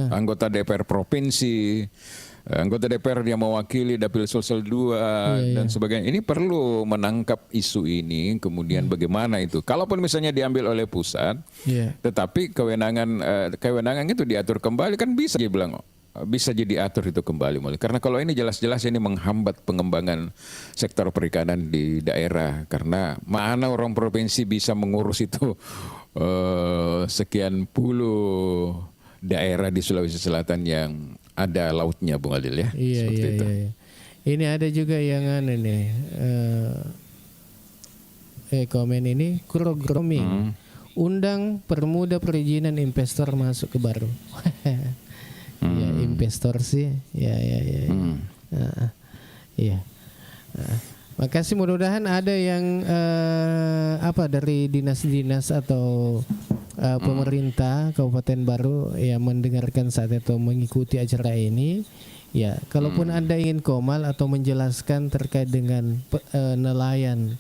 anggota DPR provinsi, anggota DPR yang mewakili Dapil Sulsel 2 dan sebagainya, ini perlu menangkap isu ini, kemudian bagaimana itu, kalaupun misalnya diambil oleh pusat, tetapi kewenangan itu diatur kembali kan bisa dia bilang. Bisa jadi atur itu kembali mulai. Karena kalau ini jelas-jelas ini menghambat pengembangan sektor perikanan di daerah. Karena mana orang provinsi bisa mengurus itu sekian puluh daerah di Sulawesi Selatan yang ada lautnya Bung Halil ya. Iya. Ini ada juga yang komen ini grooming. Undang permudah perizinan investor masuk ke Baru. Ya investor sih, ya. Makasih, mudah-mudahan ada yang dari dinas-dinas atau pemerintah Kabupaten Baru yang mendengarkan saat itu mengikuti acara ini. Ya, kalaupun Anda ingin komal atau menjelaskan terkait dengan nelayan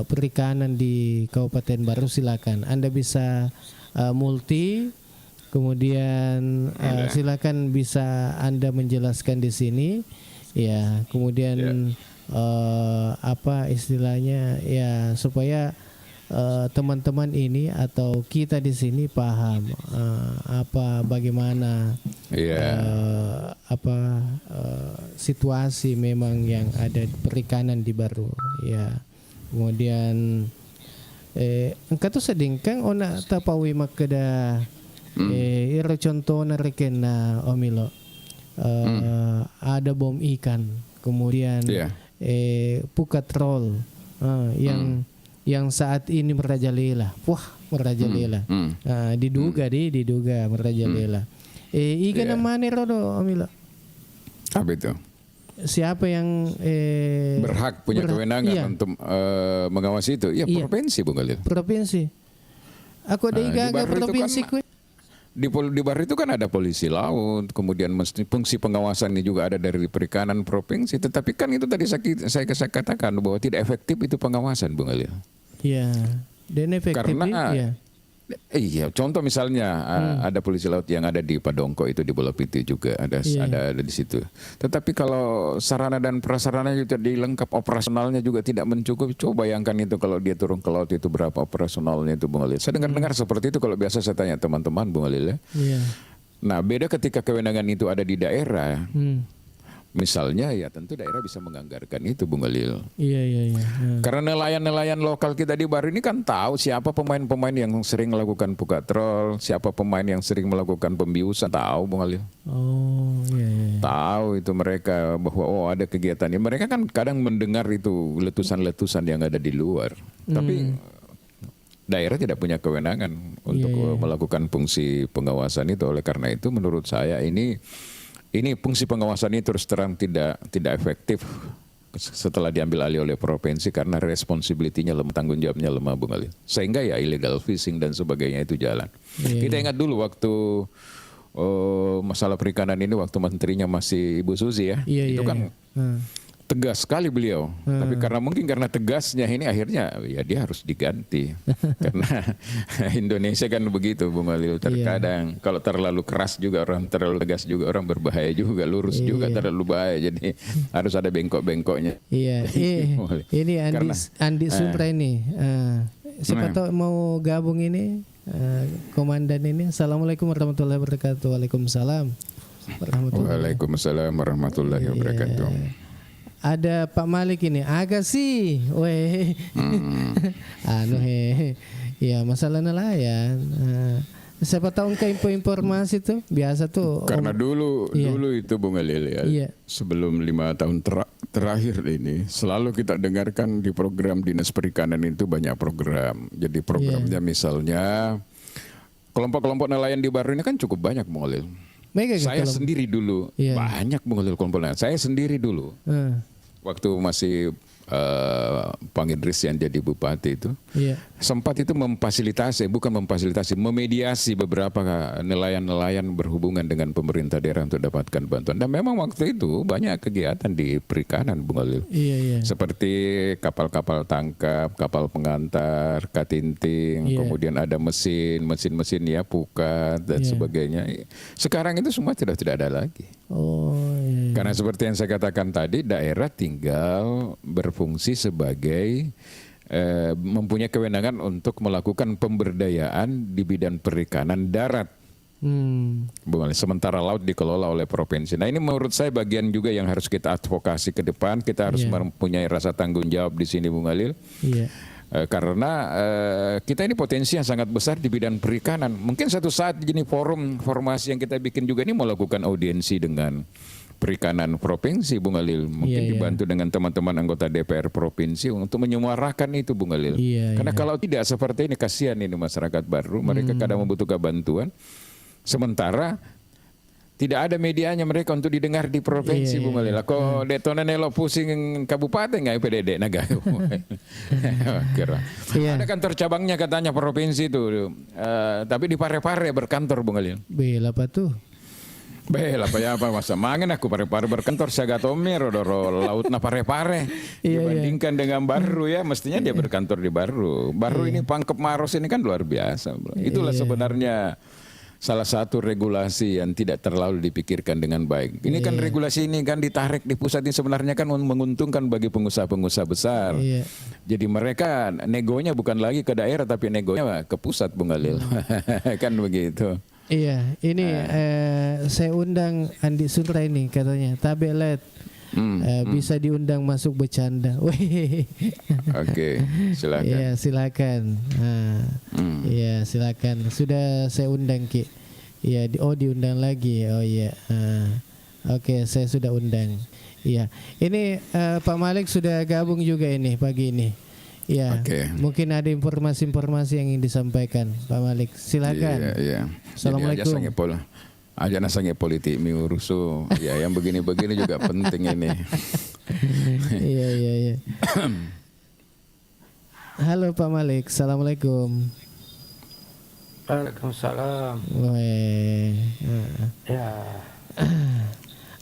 perikanan di Kabupaten Baru, silakan. Anda bisa multi. Kemudian silakan bisa Anda menjelaskan di sini, ya. Kemudian apa istilahnya, ya, supaya teman-teman ini atau kita di sini paham bagaimana situasi memang yang ada perikanan di Baru, ya. Kemudian engkau tuh sedingkang ona tapawi makeda. Iro contoh nareken na Omilo ada bom ikan, kemudian pukatrol yang saat ini merajalela, diduga merajalela. Ikan mana rodo Omilo? Apa itu? Siapa yang berhak punya kewenangan untuk mengawasi itu? Ya provinsi Bung Halil. Provinsi. Aku ada iga provinsi ku. Di Baru itu kan ada polisi laut, kemudian fungsi pengawasan ini juga ada dari perikanan provinsi. Tetapi kan itu tadi saya katakan bahwa tidak efektif itu pengawasan Bung Halil. Iya, dan efektif. Karena Iya, contoh misalnya ada polisi laut yang ada di Padongko itu di Bola Piti juga ada di situ. Tetapi kalau sarana dan prasarana juga dilengkap, operasionalnya juga tidak mencukupi. Coba bayangkan itu kalau dia turun ke laut itu berapa operasionalnya itu, Bung Alil. Saya dengar-dengar seperti itu kalau biasa saya tanya teman-teman, Bung Alil ya. Nah, beda ketika kewenangan itu ada di daerah. Misalnya ya tentu daerah bisa menganggarkan itu, Bung Alil. Iya. Karena nelayan-nelayan lokal kita di Baru ini kan tahu siapa pemain-pemain yang sering melakukan pukatrol, siapa pemain yang sering melakukan pembiusan, tahu, Bung Alil. Oh, iya. Tahu itu mereka bahwa ada kegiatan. Ya, mereka kan kadang mendengar itu letusan-letusan yang ada di luar. Tapi daerah tidak punya kewenangan untuk melakukan fungsi pengawasan itu. Oleh karena itu menurut saya ini fungsi pengawasan ini terus terang tidak efektif setelah diambil alih oleh provinsi karena responsibility-nya lemah, tanggung jawabnya lemah, Bung Ali. Sehingga ya illegal fishing dan sebagainya itu jalan. Kita ingat dulu waktu masalah perikanan ini waktu menterinya masih Ibu Susi ya. Itu kan tegas sekali beliau. Tapi karena tegasnya ini akhirnya ya dia harus diganti. Karena Indonesia kan begitu, Bung Alil. Terkadang kalau terlalu keras juga orang, terlalu tegas juga orang, berbahaya juga, lurus juga terlalu bahaya. Jadi harus ada bengkok-bengkoknya. Iya. Ini Andi Sundra ini. Siapa tahu mau gabung ini komandan ini. Assalamualaikum warahmatullahi wabarakatuh. Waalaikumsalam warahmatullahi wabarakatuh. Ada Pak Malik ini, agak sih, ya masalah nelayan. Siapa tahu engkau informasi tuh biasa tuh. Karena dulu itu Bung Alil ya, sebelum 5 tahun terakhir ini selalu kita dengarkan di program Dinas Perikanan itu banyak program. Jadi programnya misalnya kelompok-kelompok nelayan di Baru ini kan cukup banyak, Bung Alil. Saya sendiri dulu banyak, Bung Alil, kelompok nelayan. Saya sendiri dulu. Waktu masih Bang Idris yang jadi bupati itu, sempat itu memediasi beberapa nelayan-nelayan berhubungan dengan pemerintah daerah untuk dapatkan bantuan. Dan memang waktu itu banyak kegiatan di perikanan, Bung Alil. Seperti kapal-kapal tangkap, kapal pengantar, katinting, kemudian ada mesin-mesin ya, pukat dan sebagainya. Sekarang itu semua tidak ada lagi. Karena seperti yang saya katakan tadi, daerah tinggal berfungsi sebagai mempunyai kewenangan untuk melakukan pemberdayaan di bidang perikanan darat. Sementara laut dikelola oleh provinsi. Nah, ini menurut saya bagian juga yang harus kita advokasi ke depan. Kita harus mempunyai rasa tanggung jawab di sini, Bung Alil. Karena kita ini potensi yang sangat besar di bidang perikanan. Mungkin satu saat gini formasi yang kita bikin juga ini melakukan audiensi dengan perikanan provinsi, Bung Alil. Mungkin dibantu dengan teman-teman anggota DPR provinsi untuk menyuarakan itu, Bung Alil. Karena kalau tidak seperti ini, kasihan ini masyarakat Baru. Mereka kadang membutuhkan bantuan. Sementara tidak ada medianya mereka untuk didengar di provinsi, Bung Alil. Kok detona nelo pusing kabupaten nggak PDD naga. Ada kantor cabangnya katanya provinsi itu, tapi di Parepare berkantor, Bung Alil. Bela apa tuh? Bela apa masa mangen aku Parepare berkantor Sagatomir laut na Parepare dibandingkan dengan Baru ya, mestinya dia berkantor di Baru. Baru ini Pangkep Maros ini kan luar biasa, bro. Itulah sebenarnya salah satu regulasi yang tidak terlalu dipikirkan dengan baik. Ini kan regulasi ini kan ditarik di pusat ini sebenarnya kan menguntungkan bagi pengusaha-pengusaha besar. Jadi mereka negonya bukan lagi ke daerah tapi negonya ke pusat, Bung Alil. Kan begitu. Iya, ini saya undang Andi Sundra ini katanya tabelet. Bisa diundang masuk bercanda. Oke, silakan. Iya, silakan. Iya, silakan. Sudah saya undang, Ki. Iya, diundang lagi. Oh iya. Oke, saya sudah undang. Iya. Ini Pak Malik sudah gabung juga ini pagi ini. Iya. Mungkin ada informasi-informasi yang ingin disampaikan, Pak Malik. Silakan. Iya. Assalamualaikum. Aja nasanya politik miurusu. Ya, yang begini-begini juga penting ini. Iya. Halo Pak Malik, assalamualaikum. Waalaikumsalam. Ya.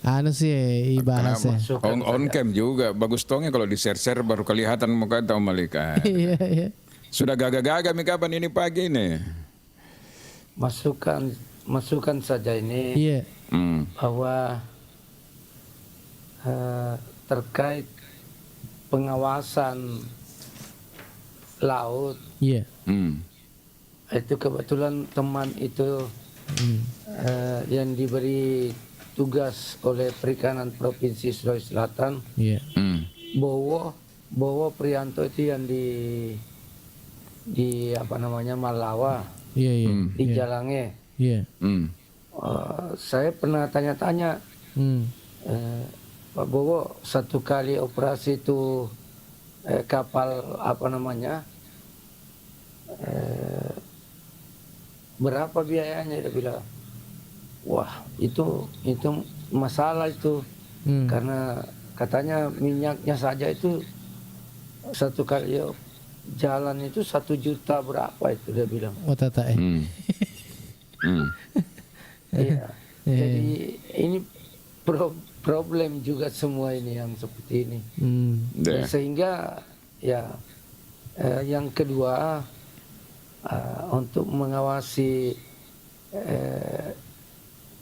Anu sih bahasa. On cam juga bagus tongnya kalau di share baru kelihatan muka tahu Malik. Iya. Sudah gagah-gagah mi kapan ini pagi nih? masukan saja ini Iya. bahwa terkait pengawasan laut Iya. itu kebetulan teman itu yang diberi tugas oleh Perikanan Provinsi Sulawesi Selatan, Iya. Bowo Prianto itu yang di apa namanya Malawa, Iya, iya. di Jalange. Iya. Saya pernah tanya-tanya, Pak Bowo, satu kali operasi itu kapal apa namanya berapa biayanya? Dia bilang, wah itu masalah itu, karena katanya minyaknya saja itu satu kali jalan itu 1 juta berapa itu dia bilang. Oh tata Iya. Jadi ini problem juga semua ini yang seperti ini. Sehingga ya yang kedua untuk mengawasi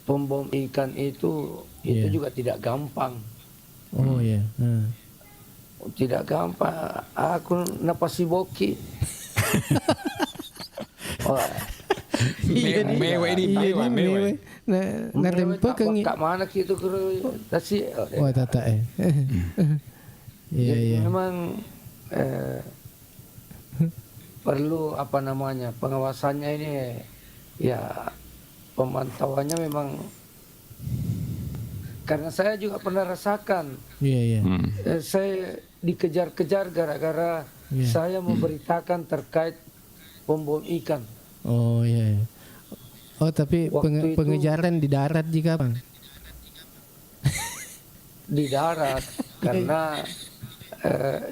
pembom ikan itu juga tidak gampang. Oh ya. Tidak gampang. Aku napasi boki. Mewah ini mewah. Nah rempa kang Kak mana gitu tasi. oh tata Jadi memang perlu apa namanya pengawasannya ini ya, pemantauannya memang, karena saya juga pernah rasakan. Iya. Saya dikejar-kejar gara-gara saya memberitakan terkait pembom ikan. Oh iya. Oh tapi Waktu itu- pengejaran di darat juga bang. Di darat karena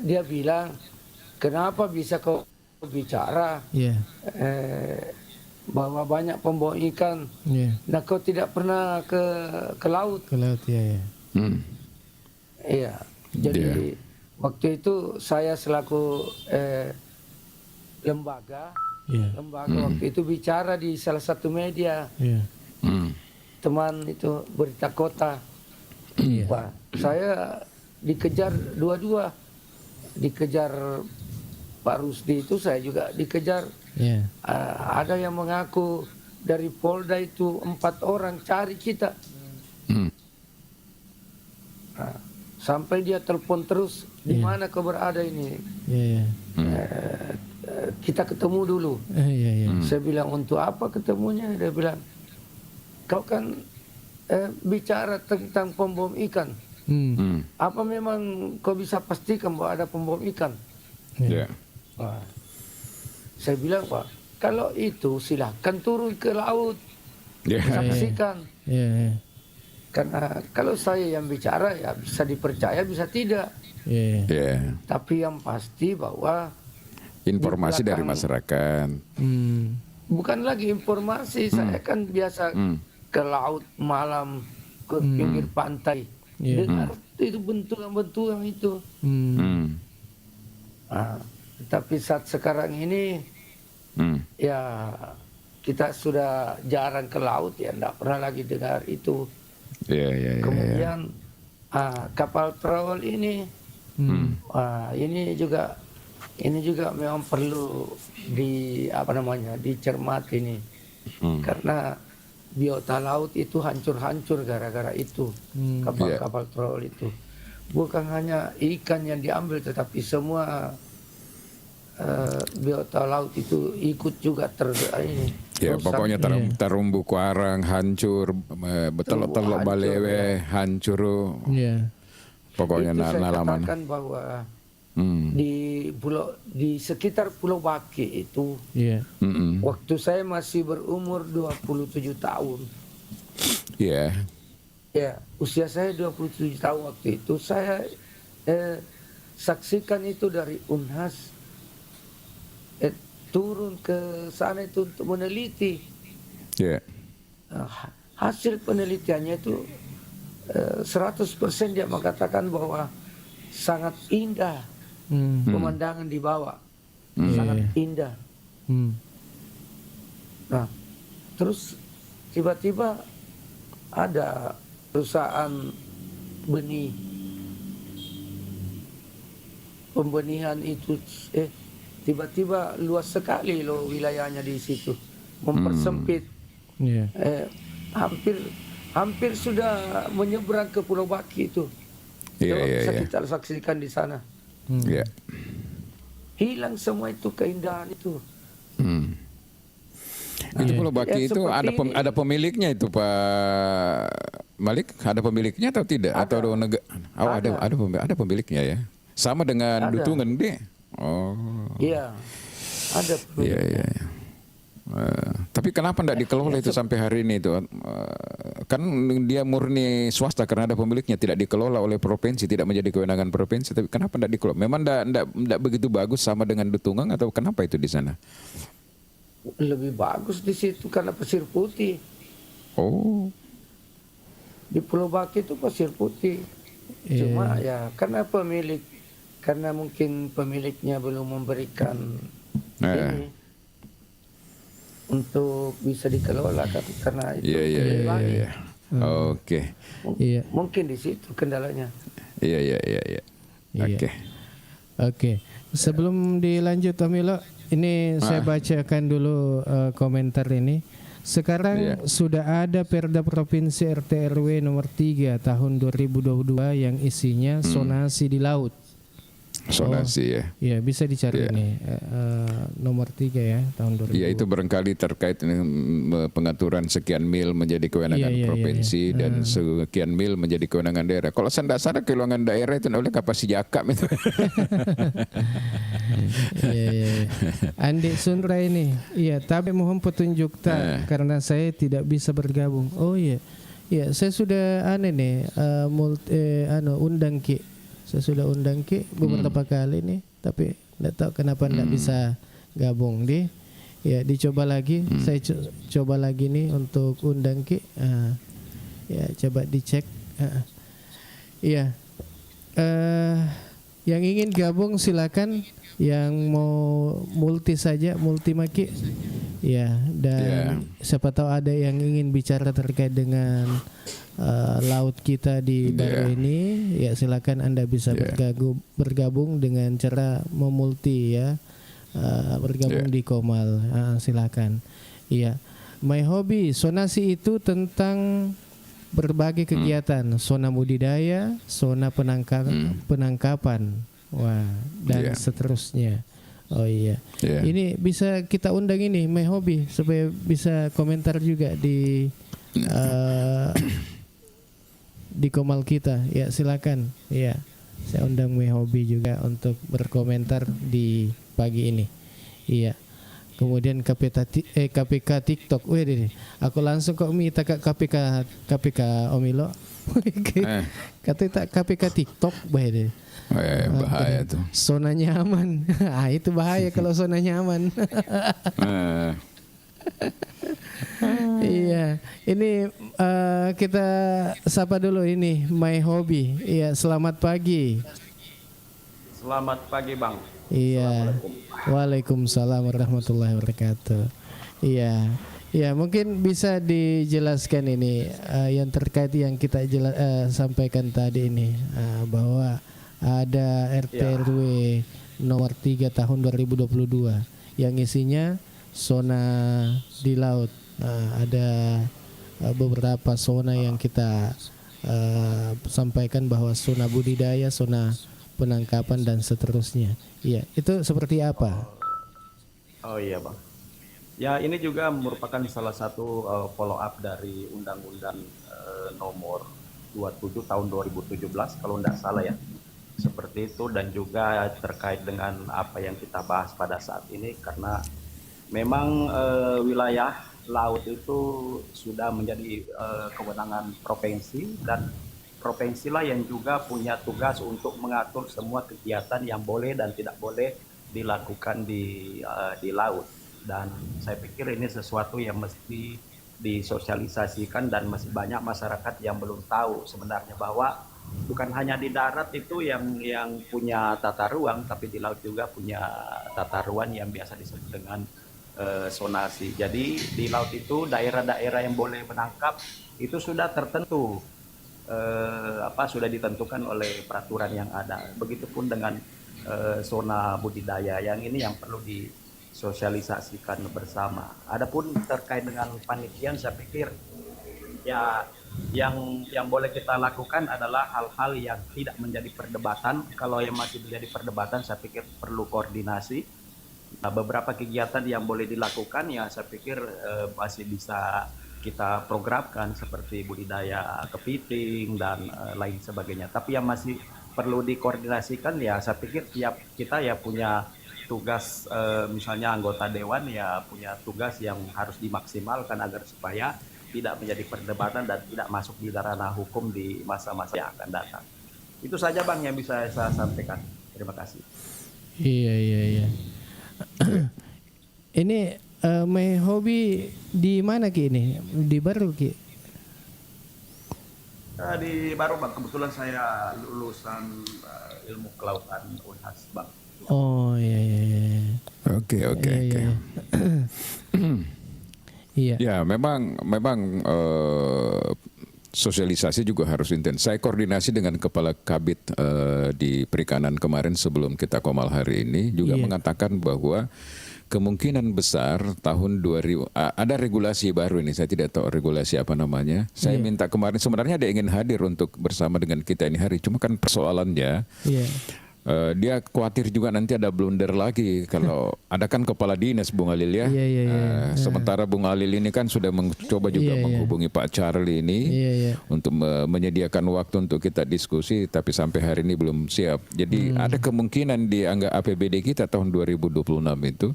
dia bilang, kenapa bisa kau bicara Iya. bahwa banyak pembom ikan, Iya. nah kau tidak pernah ke laut. Ke laut ya. Iya, jadi waktu itu saya selaku lembaga Iya. waktu itu bicara di salah satu media, Iya. teman itu Berita Kota. Iya. Wah, saya dikejar dua-dua, dikejar Pak Rusdi itu, saya juga dikejar. Iya. Ada yang mengaku dari Polda itu 4 orang cari kita. Nah, sampai dia telepon terus, di mana kau berada ini? Iya. Kita ketemu dulu. Iya. Saya bilang, untuk apa ketemunya? Dia bilang, kau kan bicara tentang pembom ikan. Apa memang kau bisa pastikan bahwa ada pembom ikan? Ya. Wah. Saya bilang, Pak, kalau itu silahkan turun ke laut, saksikan. Iya. Karena kalau saya yang bicara ya bisa dipercaya, bisa tidak. Iya. Ya. Tapi yang pasti bahwa Informasi di dari belakang- masyarakat. bukan lagi informasi, saya kan biasa ke laut malam, ke pinggir pantai, dengar itu benturan-benturan itu. Nah, tapi saat sekarang ini ya kita sudah jarang ke laut, ya enggak pernah lagi dengar itu. Ya. Kemudian kapal trawl ini ini juga memang perlu dicermati ini, karena biota laut itu hancur-hancur gara-gara itu, kapal-kapal trawl itu. Bukan hanya ikan yang diambil, tetapi semua biota laut itu ikut juga Ya, rusak. pokoknya terumbu karang hancur, betul-betul balewe hancur. Iya. Pokoknya Itu saya nalaman. katakan bahwa di sekitar Pulau Baki itu, Iya. waktu saya masih berumur 27 tahun. Ya. Ya, usia saya 27 tahun waktu itu, saya saksikan itu dari Unhas turun ke sana itu untuk meneliti. Ya. Hasil penelitiannya itu 100% dia mengatakan bahwa sangat indah pemandangan di bawah, sangat indah. Nah, terus tiba-tiba ada perusahaan benih pembenihan itu tiba-tiba luas sekali loh wilayahnya di situ, mempersempit. Iya. Hampir sudah menyeberang ke Pulau Baki itu. Coba bisa kita saksikan di sana. Iya. Hilang semua itu keindahan itu. Itu Pulau Baki itu ada pemiliknya itu Pak Malik, ada pemiliknya atau tidak? Atau ada pemiliknya ya. Sama dengan Dutungan deh. Oh. Iya. Ada pemiliknya. Iya. Tapi kenapa tidak dikelola itu sampai hari ini itu? Kan dia murni swasta karena ada pemiliknya, tidak dikelola oleh provinsi, tidak menjadi kewenangan provinsi. Tapi kenapa tidak dikelola? Memang tidak begitu bagus sama dengan Dutungan atau kenapa itu di sana? Lebih bagus di situ karena pasir putih. Oh. Di Pulau Baki itu pasir putih. Cuma ya karena mungkin pemiliknya belum memberikan ini untuk bisa dikelola karena itu. Iya. Oke. Mungkin di situ kendalanya. Iya. Oke. Sebelum dilanjut Om Ilo, ini saya bacakan dulu komentar ini. Sekarang sudah ada Perda Provinsi RT RW nomor 3 tahun 2022 yang isinya zonasi di laut. Zonasi ya. Iya, bisa dicari ini nomor 3 ya tahun 2022. Iya, itu barangkali terkait dengan pengaturan sekian mil menjadi kewenangan provinsi dan sekian mil menjadi kewenangan daerah. Kalau saya tidak salah kewenangan daerah itu oleh kapasi jakam itu. Iya. Andi Sundra ini, tapi mohon petunjuk karena saya tidak bisa bergabung. Oh iya, saya sudah undang Ki. Saya sudah undang Ki beberapa kali nih, tapi tidak tahu kenapa tidak bisa gabung dicoba lagi. Saya coba lagi nih untuk undang Ki. Coba dicek. Yang ingin gabung silakan. Yang mau multi saja, multi Maki. Dan siapa tahu ada yang ingin bicara terkait dengan laut kita di baru ini, silakan Anda bisa bergabung dengan cara memulti bergabung di Komal. Silakan. My Hobby, zonasi itu tentang berbagai kegiatan, zona budidaya, zona penangkapan. Dan seterusnya. Oh iya. Ini bisa kita undang ini My Hobby supaya bisa komentar juga di Komal kita. Silakan. Saya undang My Hobby juga untuk berkomentar di pagi ini. Kemudian KPK TikTok. Aku langsung kok minta KPK Omilo. Kata KPK TikTok bahaya tuh. Zona nyaman. Itu bahaya kalau zona nyaman. Ini kita sapa dulu ini My Hobby. Selamat pagi. Selamat pagi Bang. Waalaikumsalam warahmatullahi wabarakatuh. Mungkin bisa dijelaskan ini yang terkait yang kita sampaikan tadi ini bahwa ada RT RW nomor 3 tahun 2022 yang isinya zona di laut. Ada beberapa zona yang kita sampaikan bahwa zona budidaya, zona penangkapan dan seterusnya. Itu seperti apa? Oh iya Bang. Ini juga merupakan salah satu follow up dari Undang-Undang nomor 27 tahun 2017 kalau tidak salah ya. Seperti itu, dan juga terkait dengan apa yang kita bahas pada saat ini, karena memang wilayah laut itu sudah menjadi kewenangan provinsi, dan provinsilah yang juga punya tugas untuk mengatur semua kegiatan yang boleh dan tidak boleh dilakukan di laut. Dan saya pikir ini sesuatu yang mesti disosialisasikan, dan masih banyak masyarakat yang belum tahu sebenarnya bahwa bukan hanya di darat itu yang punya tata ruang, tapi di laut juga punya tata ruang yang biasa disebut dengan sonasi. Jadi di laut itu daerah-daerah yang boleh menangkap itu sudah tertentu, sudah ditentukan oleh peraturan yang ada. Begitupun dengan zona budidaya yang ini yang perlu disosialisasikan bersama. Adapun terkait dengan panitian, saya pikir ya yang boleh kita lakukan adalah hal-hal yang tidak menjadi perdebatan. Kalau yang masih menjadi perdebatan, saya pikir perlu koordinasi. Nah, beberapa kegiatan yang boleh dilakukan ya saya pikir masih bisa kita programkan seperti budidaya kepiting dan lain sebagainya. Tapi yang masih perlu dikoordinasikan ya saya pikir tiap kita ya punya tugas, misalnya anggota dewan ya punya tugas yang harus dimaksimalkan agar supaya tidak menjadi perdebatan dan tidak masuk di ranah hukum di masa-masa yang akan datang. Itu saja Bang yang bisa saya sampaikan. Terima kasih. Iya. Ini main hobi di mana Ki ini? Di Baru Ki? Di Baru Bang, kebetulan saya lulusan ilmu kelautan UNHAS Bang. Oh iya. Oke. Iya. Ya, memang sosialisasi juga harus intens. Saya koordinasi dengan Kepala Kabit di Perikanan kemarin sebelum kita komal hari ini juga mengatakan bahwa kemungkinan besar tahun 2000 ada regulasi baru ini. Saya tidak tahu regulasi apa namanya. Saya minta kemarin sebenarnya ada ingin hadir untuk bersama dengan kita ini hari. Cuma kan persoalannya dia khawatir juga nanti ada blunder lagi kalau ada kan kepala dinas Bung Alil ya. Sementara Bung Alil ini kan sudah mencoba juga menghubungi Pak Charlie ini untuk menyediakan waktu untuk kita diskusi, tapi sampai hari ini belum siap. Jadi ada kemungkinan di anggaran APBD kita tahun 2026 itu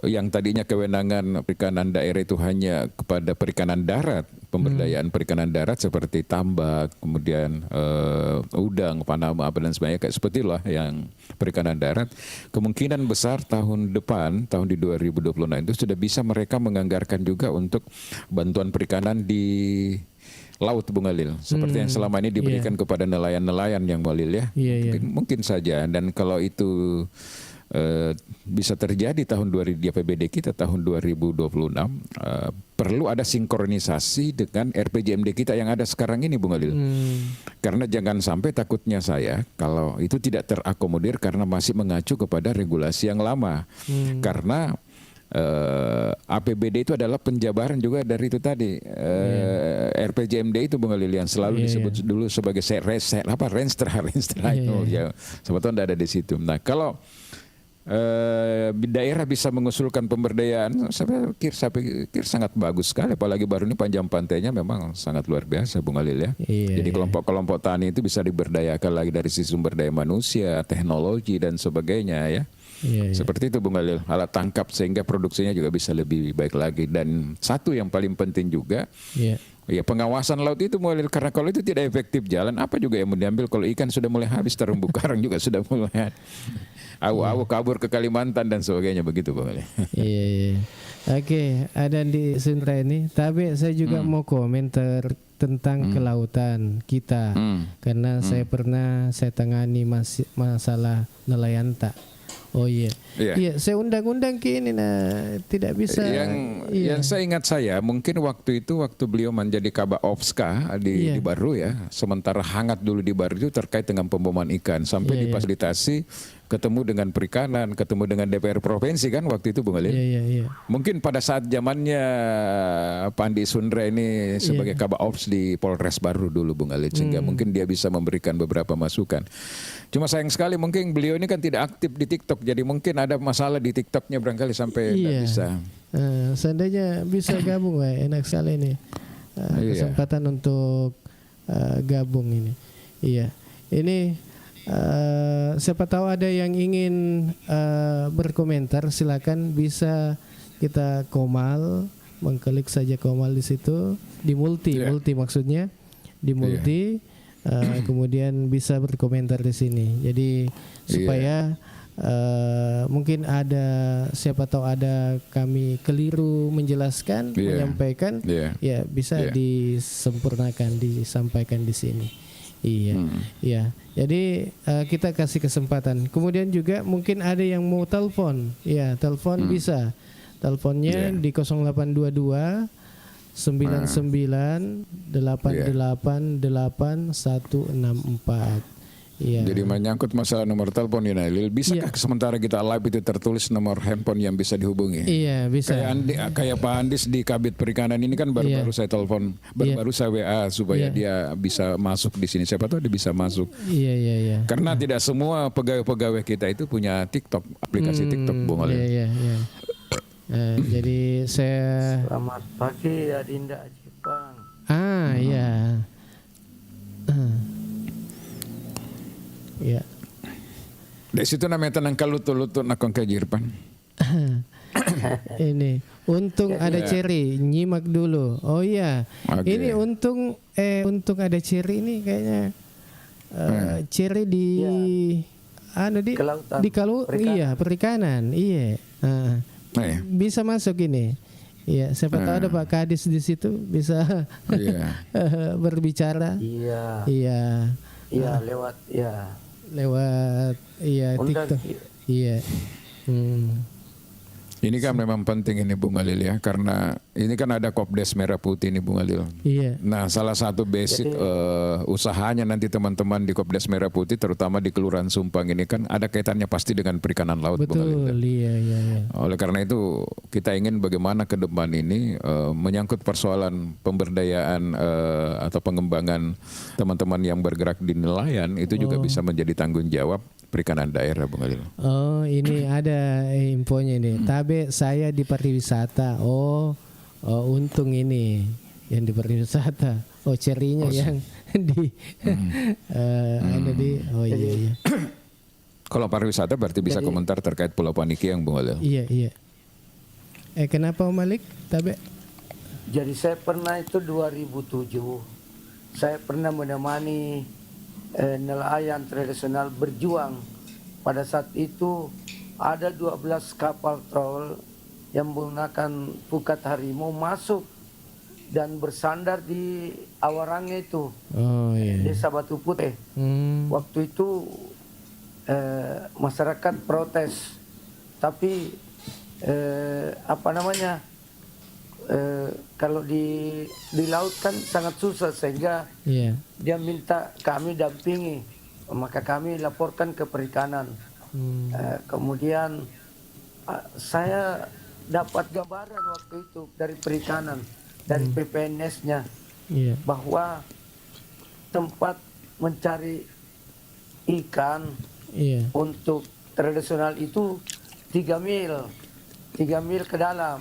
yang tadinya kewenangan perikanan daerah itu hanya kepada perikanan darat, pemberdayaan perikanan darat seperti tambak, kemudian udang, panama, apa dan sebagainya, kayak seperti itulah yang perikanan darat. Kemungkinan besar tahun depan, tahun di 2026 itu sudah bisa mereka menganggarkan juga untuk bantuan perikanan di laut Bung Alil. Seperti yang selama ini diberikan kepada nelayan-nelayan yang Bung Alil ya. Mungkin saja. Dan kalau itu bisa terjadi tahun 2000 di APBD kita tahun 2026 perlu ada sinkronisasi dengan RPJMD kita yang ada sekarang ini Bung Alil. Karena jangan sampai takutnya saya kalau itu tidak terakomodir karena masih mengacu kepada regulasi yang lama. Karena APBD itu adalah penjabaran juga dari itu tadi RPJMD itu Bung Alil yang selalu disebut dulu sebagai Renstra itu ya sebetulnya ada di situ. Nah kalau daerah bisa mengusulkan pemberdayaan, saya pikir sangat bagus sekali. Apalagi baru ini panjang pantainya memang sangat luar biasa Bung Alil ya. Jadi kelompok-kelompok tani itu bisa diberdayakan lagi dari sisi sumber daya manusia, teknologi dan sebagainya ya. Seperti itu Bung Alil, alat tangkap sehingga produksinya juga bisa lebih baik lagi. Dan satu yang paling penting juga ya pengawasan laut itu Bung Alil, karena kalau itu tidak efektif jalan apa juga yang mau diambil kalau ikan sudah mulai habis, terumbu karang juga sudah mulai awu kabur ke Kalimantan dan sebagainya begitu Bang Ali. Oke, ada di Sindra ini. Tapi saya juga mau komentar tentang kelautan kita. Karena saya tangani masalah nelayan tak. Oh iya. Saya undang-undang ke ini tidak bisa. Yang saya ingat mungkin waktu beliau menjadi Kabak Opska di Baru ya. Sementara hangat dulu di Baru itu terkait dengan pemboman ikan sampai difasilitasi ketemu dengan perikanan, ketemu dengan DPR provinsi kan waktu itu Bung Alil. Mungkin pada saat zamannya Pandi Sundra ini sebagai Kabak Ops di Polres Baru dulu Bung Alil, sehingga mungkin dia bisa memberikan beberapa masukan. Cuma sayang sekali mungkin beliau ini kan tidak aktif di TikTok, jadi mungkin ada masalah di TikToknya barangkali sampai tidak bisa. Seandainya bisa gabung, enak sekali ini kesempatan untuk gabung ini. Ini siapa tahu ada yang ingin berkomentar, silakan bisa kita komal, mengklik saja komal di situ di multi maksudnya di multi. Kemudian bisa berkomentar di sini. Jadi supaya mungkin ada siapa tahu ada kami keliru menjelaskan, menyampaikan, bisa disempurnakan, disampaikan di sini. Iya, iya. Jadi kita kasih kesempatan. Kemudian juga mungkin ada yang mau telepon, ya telepon bisa. Teleponnya di 0822 99 88 8164. Iya. Jadi menyangkut masalah nomor telepon ya Nailil, bisakah sementara kita live itu tertulis nomor handphone yang bisa dihubungi? Iya, bisa. Kayak Pak Andis di Kabit Perikanan ini kan baru-baru saya telepon, baru-baru saya WA supaya dia bisa masuk di sini. Siapa tahu dia bisa masuk. Iya. Karena tidak semua pegawai-pegawai kita itu punya TikTok, aplikasi TikTok, Bung Alil. Iya. Jadi saya Selamat pagi Adinda Jepang. Iya. Ya. Dari situ namanya tenang kalutut-lutut nakon kajirpan. Ini untung ada cherry, nyimak dulu. Oh iya. Okay. Ini untung ada cherry ini kayaknya cherry di Kelautan. di perikanan. Iya. Bisa masuk ini. Iya, siapa tahu ada Pak Kadis di situ bisa berbicara. Iya, lewat TikTok. Iya. Ini kan memang penting ini Bung Alil ya, karena ini kan ada Kopdes Merah Putih ini Bung Alil. Iya. Nah, salah satu basic usahanya nanti teman-teman di Kopdes Merah Putih, terutama di Kelurahan Sumpang ini kan ada kaitannya pasti dengan perikanan laut. Betul, Bung Alil. Iya. Oleh karena itu kita ingin bagaimana ke depan ini menyangkut persoalan pemberdayaan atau pengembangan teman-teman yang bergerak di nelayan itu juga bisa menjadi tanggung jawab perikanan daerah Bung Alil. Oh, ini ada infonya ini. Tabe saya di pariwisata. Oh, untung ini yang di pariwisata. Oh, cerinya yang di iya. Kalau pariwisata berarti bisa komentar terkait Pulau Panikiang Bung Alil. Iya. Kenapa Om Malik? Tabe? Jadi saya pernah itu 2007. Saya pernah menemani nelayan tradisional berjuang. Pada saat itu ada 12 kapal troll yang menggunakan pukat harimau masuk dan bersandar di Awarange itu, Desa Batu Putih. Waktu itu masyarakat protes, tapi kalau di laut kan sangat susah sehingga dia minta kami dampingi, maka kami laporkan ke perikanan. Kemudian saya dapat gambaran waktu itu dari perikanan, dari PPNS-nya, bahwa tempat mencari ikan untuk tradisional itu 3 mil ke dalam.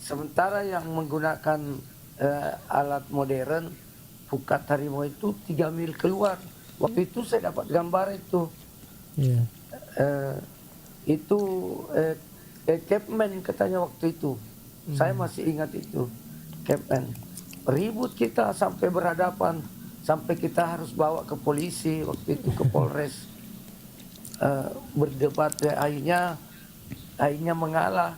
Sementara yang menggunakan alat modern, pukat harimau itu 3 mil keluar. Waktu itu saya dapat gambar itu. Capman katanya waktu itu. Saya masih ingat itu. Capman. Ribut kita sampai berhadapan. Sampai kita harus bawa ke polisi. Waktu itu ke Polres. Berdebat. Akhirnya mengalah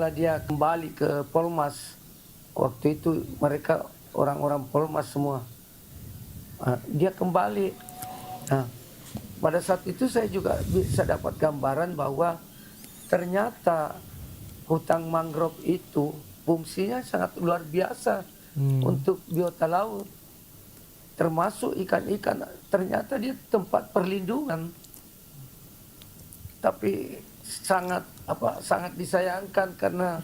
dia kembali ke Polmas. Waktu itu mereka orang-orang Polmas semua. Dia kembali. Pada saat itu saya juga bisa dapat gambaran bahwa ternyata hutan mangrove itu fungsinya sangat luar biasa untuk biota laut. Termasuk ikan-ikan, ternyata dia tempat perlindungan. Tapi sangat disayangkan karena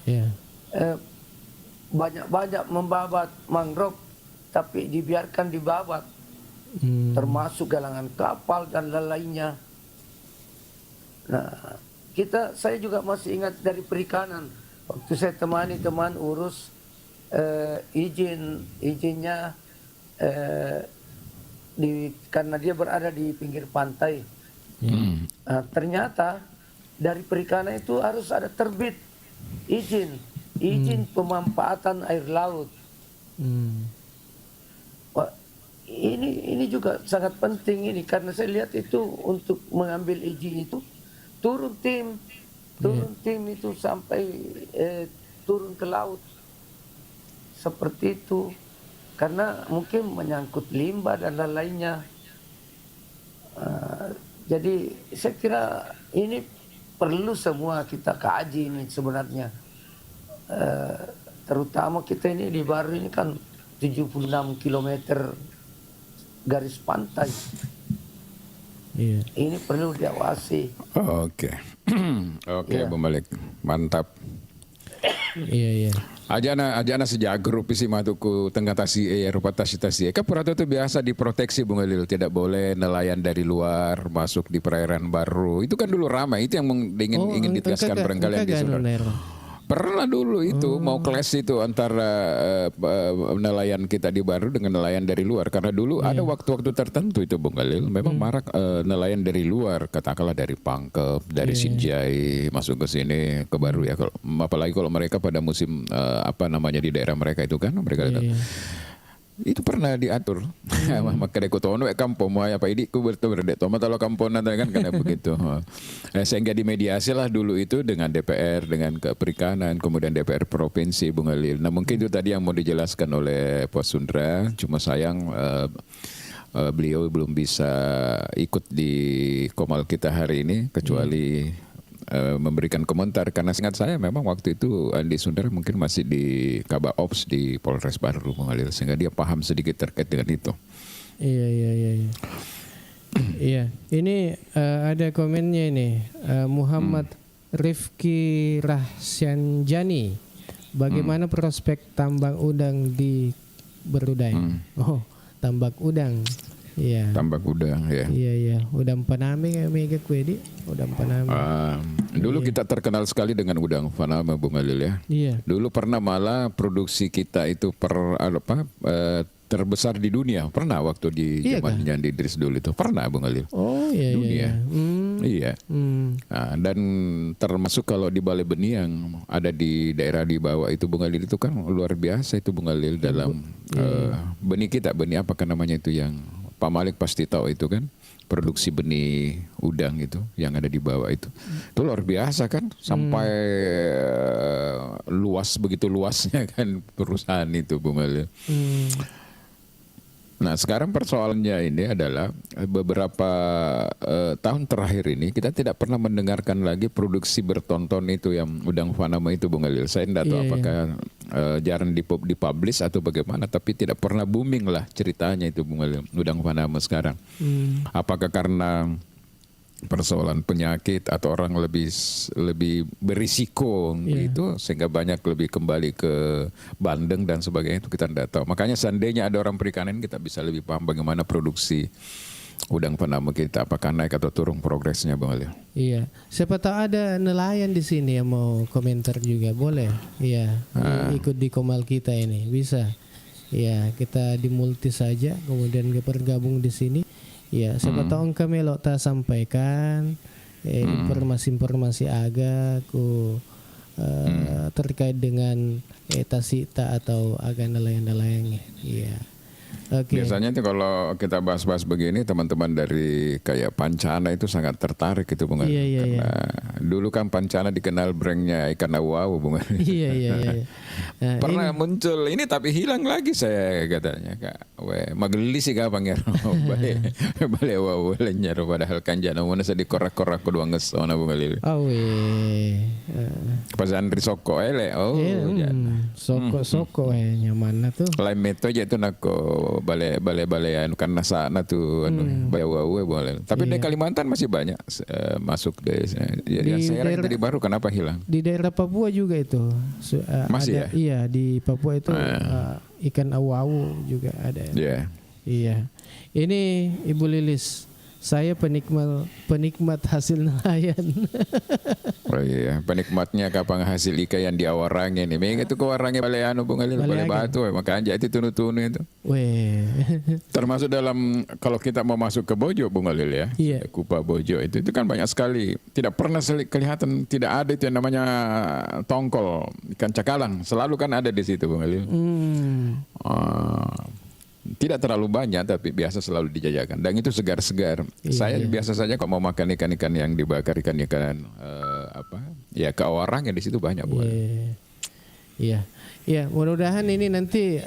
banyak membabat mangrove tapi dibiarkan dibabat, termasuk galangan kapal dan lainnya. Nah, saya juga masih ingat dari perikanan waktu saya temani teman urus izinnya karena dia berada di pinggir pantai. Ternyata dari perikanan itu harus ada terbit izin pemanfaatan air laut. Wah, ini juga sangat penting ini karena saya lihat itu untuk mengambil izin itu turun tim itu sampai turun ke laut seperti itu. karena mungkin menyangkut limbah dan lain-lainnya. Jadi saya kira ini perlu semua kita kaji ini sebenarnya. Terutama kita ini di Baru ini kan 76 km garis pantai. Iya. Ini perlu diawasi. Oke. Oke, Bung Malik. Mantap. Iya. Ajana sejak grup isi matuku tengah tasi rupa tasi. Kan peratu itu biasa diproteksi Bung Alil, tidak boleh nelayan dari luar masuk di perairan Baru. Itu kan dulu ramai, itu yang ingin ditegaskan barangkali yang di Pernah dulu itu mau kelas itu antara nelayan kita di Baru dengan nelayan dari luar, karena dulu ada waktu-waktu tertentu itu Bung Alil memang marak nelayan dari luar, katakanlah dari Pangkep, dari Sinjai masuk ke sini ke Baru ya. Apalagi kalau mereka pada musim di daerah mereka itu kan mereka itu pernah diatur. Maka deko tono kampung mau apa ini ku berdek tomat kalau kampung nanti kan karena begitu. Sehingga dimediasi lah dulu itu dengan DPR, dengan Keperikanan, kemudian DPR provinsi Bung Alil. Nah mungkin itu tadi yang mau dijelaskan oleh Pos Sundra. Cuma sayang beliau belum bisa ikut di Komal kita hari ini kecuali memberikan komentar, karena seingat saya memang waktu itu Andi Sundara mungkin masih di Kabak Ops di Polres Baru mengalir, sehingga dia paham sedikit terkait dengan itu. Iya. Iya, ini ada komennya ini Muhammad Rifki Rahsianjani. Bagaimana prospek tambang udang di Berudai? Oh, tambak udang. Iya. Tambak udang ya. Iya. Udang Paname mega kue udang Paname. Dulu kita terkenal sekali dengan udang Paname Bung Alil ya. Iya. Dulu pernah malah produksi kita itu terbesar di dunia. Pernah waktu di zamannya Andi Idris dulu itu. Pernah Bung Alil. Oh iya. Dunia. Iya. Nah, dan termasuk kalau di Balai Benih yang ada di daerah di bawah itu Bung Alil itu kan luar biasa itu Bung Alil dalam benih kita. Benih apa kan namanya itu yang Pak Malik pasti tahu itu kan, produksi benih udang itu yang ada di bawah itu luar biasa kan, sampai luas, begitu luasnya kan perusahaan itu Bung Alil. Nah sekarang persoalannya ini adalah beberapa tahun terakhir ini kita tidak pernah mendengarkan lagi produksi bertonton itu yang udang Panama itu Bung Alil. Saya tidak tahu apakah jarang dipublish atau bagaimana, tapi tidak pernah booming lah ceritanya itu Bung Alil, udang Panama sekarang. Apakah karena persoalan penyakit atau orang lebih berisiko gitu sehingga banyak lebih kembali ke bandeng dan sebagainya, itu kita tidak tahu. Makanya seandainya ada orang perikanan kita bisa lebih paham bagaimana produksi udang Panama kita, apakah naik atau turun progresnya Bang Alil. Iya, siapa tahu ada nelayan di sini yang mau komentar juga, boleh. Iya, ikut di Komal kita ini bisa. Iya, kita di multi saja kemudian bergabung di sini. Ya, siapa tahu kami tak sampaikan informasi-informasi agak terkait dengan tasita atau agak nelayan-nelayan. Iya. Okay. Biasanya itu kalau kita bahas-bahas begini teman-teman dari kayak Pancana itu sangat tertarik itu Bung Alil. Karena dulu kan Pancana dikenal brandnya ikan awau Bung Alil. Iya. Nah, pernah muncul ini tapi hilang lagi saya katanya Kak. Mageli sih Kak Pangeran. Balik awau lenyar padahal kanjana mana saya dikorak-korak kedua ngesona Bung Alil. Pas Andri Soko Soko nyaman tuh. Lain metode itu nako balai karena sana tuh bayawawe boleh. Tapi di Kalimantan masih banyak masuk deh. Saya dari Baru kenapa hilang? Di daerah Papua juga itu masih ada, ya? Iya di Papua itu ikan awu juga ada. Iya. Ini Ibu Lilis, saya penikmat hasil nelayan. Oh iya, penikmatnya kapang hasil ikan yang di Awarangnya nih. Memang itu ke Awarangnya Balai Bung Alil, Balai Batu, makanya itu tunu-tunu itu. Termasuk dalam kalau kita mau masuk ke Bojo Bung Alil ya. Iya. Kupa Bojo itu kan banyak sekali. Tidak pernah kelihatan, tidak ada itu yang namanya tongkol, ikan cakalang. Selalu kan ada di situ Bung Alil. Tidak terlalu banyak tapi biasa selalu dijajakan dan itu segar-segar. Saya biasa saja kok mau makan ikan-ikan yang dibakar, ikan-ikan ke Awarang ya di situ banyak Bu. Iya. Ya, mudah-mudahan ini nanti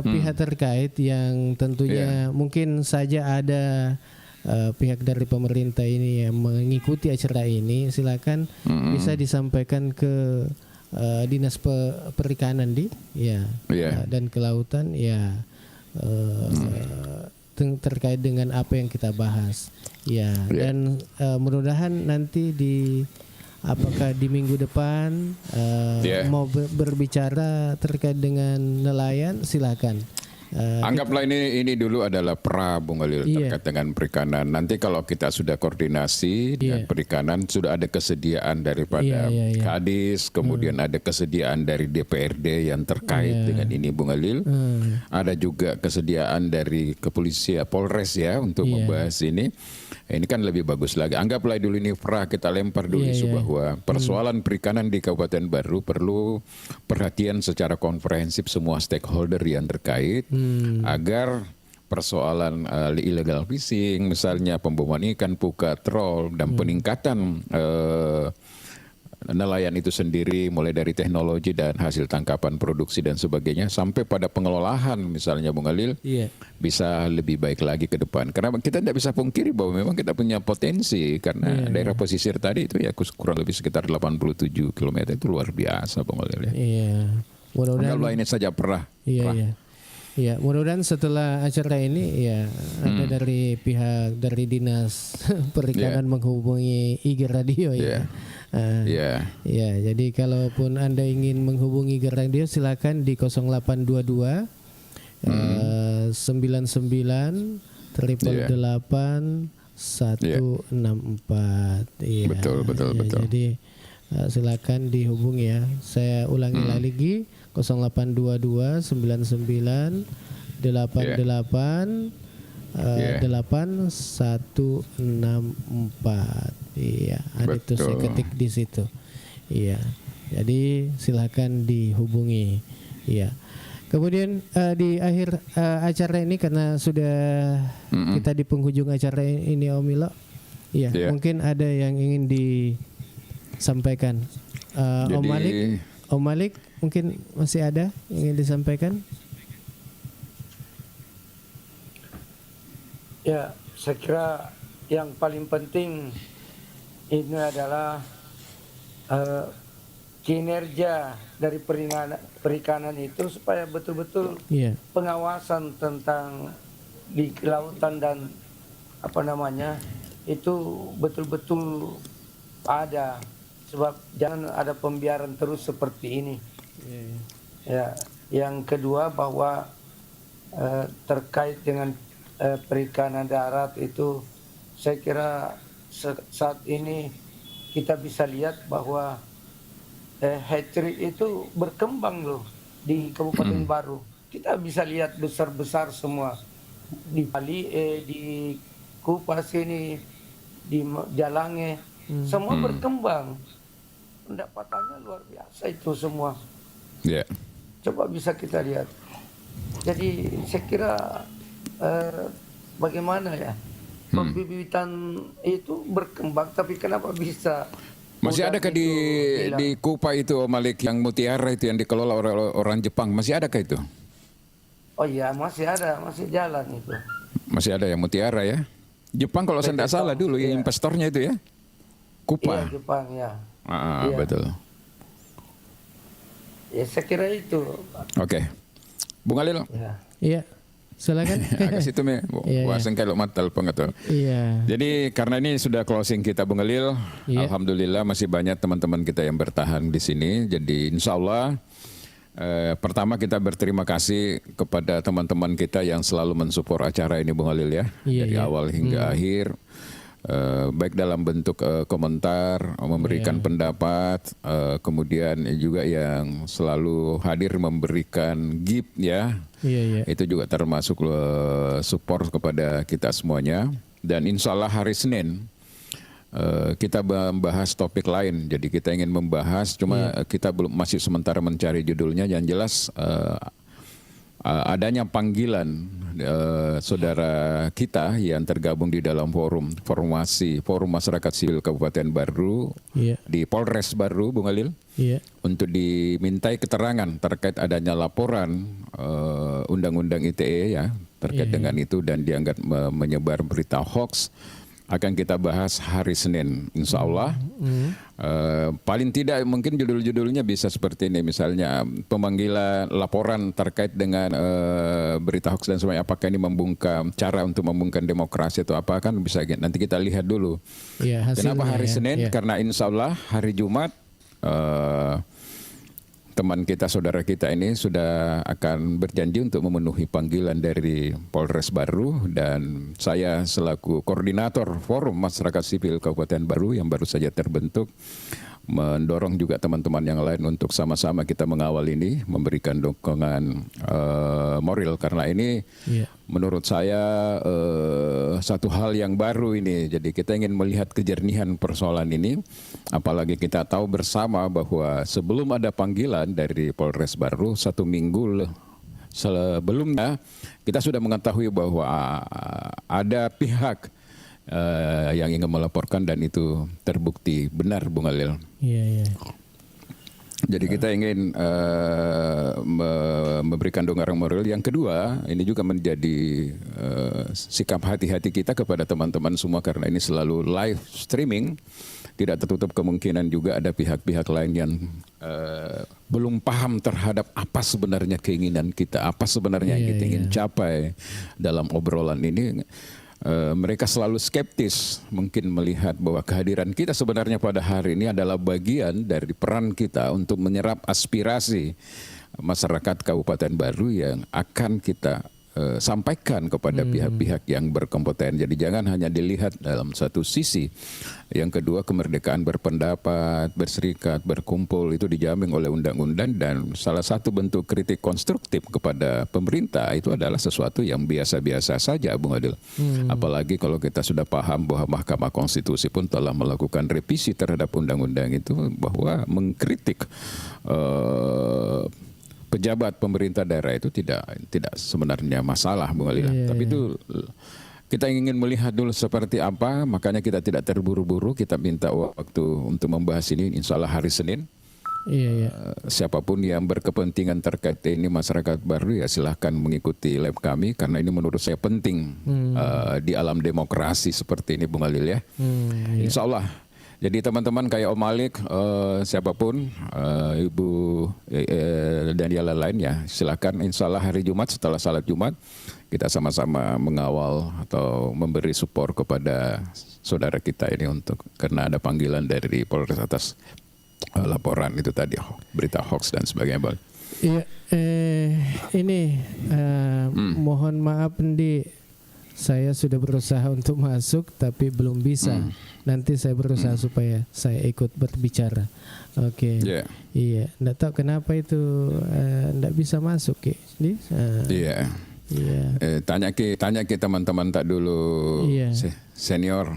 pihak terkait yang tentunya mungkin saja ada pihak dari pemerintah ini yang mengikuti acara ini, silakan bisa disampaikan ke Dinas Perikanan dan Kelautan terkait dengan apa yang kita bahas. Dan mudah-mudahan nanti apakah di minggu depan mau berbicara terkait dengan nelayan, silakan. Anggaplah ini dulu adalah pra Bung Khalil terkait dengan perikanan. Nanti kalau kita sudah koordinasi dengan perikanan, sudah ada kesediaan daripada Kadis, kemudian ada kesediaan dari DPRD yang terkait dengan ini Bung Khalil. Ada juga kesediaan dari kepolisian Polres untuk membahas ini. Ini kan lebih bagus lagi. Anggaplah dulu ini pra, kita lempar dulu isu bahwa persoalan perikanan di Kabupaten Baru perlu perhatian secara komprehensif semua stakeholder yang terkait agar persoalan illegal fishing, misalnya pemboman ikan, pukat, troll, dan peningkatan nelayan itu sendiri, mulai dari teknologi dan hasil tangkapan produksi dan sebagainya, sampai pada pengelolaan misalnya Bung Khalil, bisa lebih baik lagi ke depan. Karena kita tidak bisa pungkiri bahwa memang kita punya potensi, karena daerah pesisir tadi itu kurang lebih sekitar 87 km, itu luar biasa Bung Khalil. Mudah-mudahan ini saja pernah. Ya, mudah-mudahan setelah acara ini ada dari pihak dari Dinas Perikanan menghubungi IG Radio jadi kalaupun Anda ingin menghubungi IG Radio silakan di 0822 99 888 164. Betul. Jadi silakan dihubungi ya. Saya ulangi lagi 0822 99 88 8164. Ada itu saya ketik di situ. Jadi silakan dihubungi. Kemudian di akhir acara ini karena sudah kita di penghujung acara ini Om Milo. Mungkin ada yang ingin disampaikan. Om Malik mungkin masih ada yang ingin disampaikan? Ya, saya kira yang paling penting ini adalah kinerja dari perikanan itu supaya betul-betul pengawasan tentang di kelautan dan itu betul-betul ada, sebab jangan ada pembiaran terus seperti ini. Yang kedua bahwa terkait dengan perikanan darat itu saya kira saat ini kita bisa lihat bahwa hatchery itu berkembang loh di Kabupaten Baru. Kita bisa lihat besar-besar semua di Bali, di Kupas ini, di Jalange, semua berkembang. Pendapatannya luar biasa itu semua. Coba bisa kita lihat. Jadi saya kira bagaimana ya pembibitan itu berkembang, tapi kenapa bisa masih adakah di Kupa itu Om Malik yang mutiara itu yang dikelola oleh orang Jepang, masih adakah itu? Oh iya masih ada, masih jalan itu. Masih ada yang mutiara ya? Jepang kalau saya tidak salah dulu ya investornya itu ya? Kupa. Iya Jepang ya. Betul. Ya saya kira itu. Oke. Bung Khalil. Iya. Silakan. Agak situ me, wasen kalau matal pengatur. Jadi karena ini sudah closing kita Bung Khalil, alhamdulillah masih banyak teman-teman kita yang bertahan di sini. Jadi insya Allah pertama kita berterima kasih kepada teman-teman kita yang selalu mensupport acara ini Bung Khalil ya, dari awal hingga akhir. Baik dalam bentuk komentar, memberikan pendapat, kemudian juga yang selalu hadir memberikan gift ya. Itu juga termasuk support kepada kita semuanya. Dan insya Allah hari Senin kita membahas topik lain. Jadi kita ingin membahas, cuma kita masih sementara mencari judulnya. Yang jelas adanya panggilan saudara kita yang tergabung di dalam forum masyarakat sipil Kabupaten Baru di Polres Baru, Bung Alil, untuk dimintai keterangan terkait adanya laporan Undang-Undang ITE ya terkait dengan itu dan dianggap menyebar berita hoax. Akan kita bahas hari Senin, insya Allah. Paling tidak mungkin judul-judulnya bisa seperti ini, misalnya pemanggilan laporan terkait dengan berita hoax dan sebagainya. Apakah ini membungkam cara untuk membungkam demokrasi atau apa, kan bisa nanti kita lihat dulu. Kenapa hari Senin? Karena insya Allah hari Jumat teman kita, saudara kita ini sudah akan berjanji untuk memenuhi panggilan dari Polres Baru, dan saya selaku koordinator Forum Masyarakat Sipil Kabupaten Baru yang baru saja terbentuk mendorong juga teman-teman yang lain untuk sama-sama kita mengawal ini, memberikan dukungan moral, karena ini menurut saya satu hal yang baru ini. Jadi kita ingin melihat kejernihan persoalan ini, apalagi kita tahu bersama bahwa sebelum ada panggilan dari Polres Baru 1 minggu sebelumnya kita sudah mengetahui bahwa ada pihak yang ingin melaporkan dan itu terbukti benar, Bung Alil. Jadi kita ingin memberikan dukungan moral. Yang kedua, ini juga menjadi sikap hati-hati kita kepada teman-teman semua, karena ini selalu live streaming. Tidak tertutup kemungkinan juga ada pihak-pihak lain yang belum paham terhadap apa sebenarnya keinginan kita, apa sebenarnya yang kita ingin capai dalam obrolan ini. Mereka selalu skeptis mungkin melihat bahwa kehadiran kita sebenarnya pada hari ini adalah bagian dari peran kita untuk menyerap aspirasi masyarakat Kabupaten Baru yang akan kita sampaikan kepada pihak-pihak yang berkompeten. Jadi jangan hanya dilihat dalam satu sisi. Yang kedua, kemerdekaan berpendapat, berserikat, berkumpul itu dijamin oleh undang-undang, dan salah satu bentuk kritik konstruktif kepada pemerintah itu adalah sesuatu yang biasa-biasa saja, Bung Adil. Apalagi kalau kita sudah paham bahwa Mahkamah Konstitusi pun telah melakukan revisi terhadap undang-undang itu, bahwa mengkritik pejabat pemerintah daerah itu tidak sebenarnya masalah, Bung Ali. Tapi itu kita ingin melihat dulu seperti apa, makanya kita tidak terburu-buru, kita minta waktu untuk membahas ini insya Allah hari Senin. Siapapun yang berkepentingan terkait ini masyarakat baru ya silahkan mengikuti live kami, karena ini menurut saya penting di alam demokrasi seperti ini, Bung Alil ya. Insya Allah. Jadi teman-teman kayak Om Malik, siapapun, Ibu dan yang lain ya, silakan insya Allah hari Jumat setelah salat Jumat kita sama-sama mengawal atau memberi support kepada saudara kita ini untuk, karena ada panggilan dari Polres atas laporan itu tadi, berita hoax dan sebagainya. Iya, mohon maaf Ndi. Saya sudah berusaha untuk masuk tapi belum bisa. Nanti saya berusaha supaya saya ikut berbicara. Oke. Iya, enggak tahu kenapa itu enggak bisa masuk, Ki. Iya. Tanya ke teman-teman tak dulu senior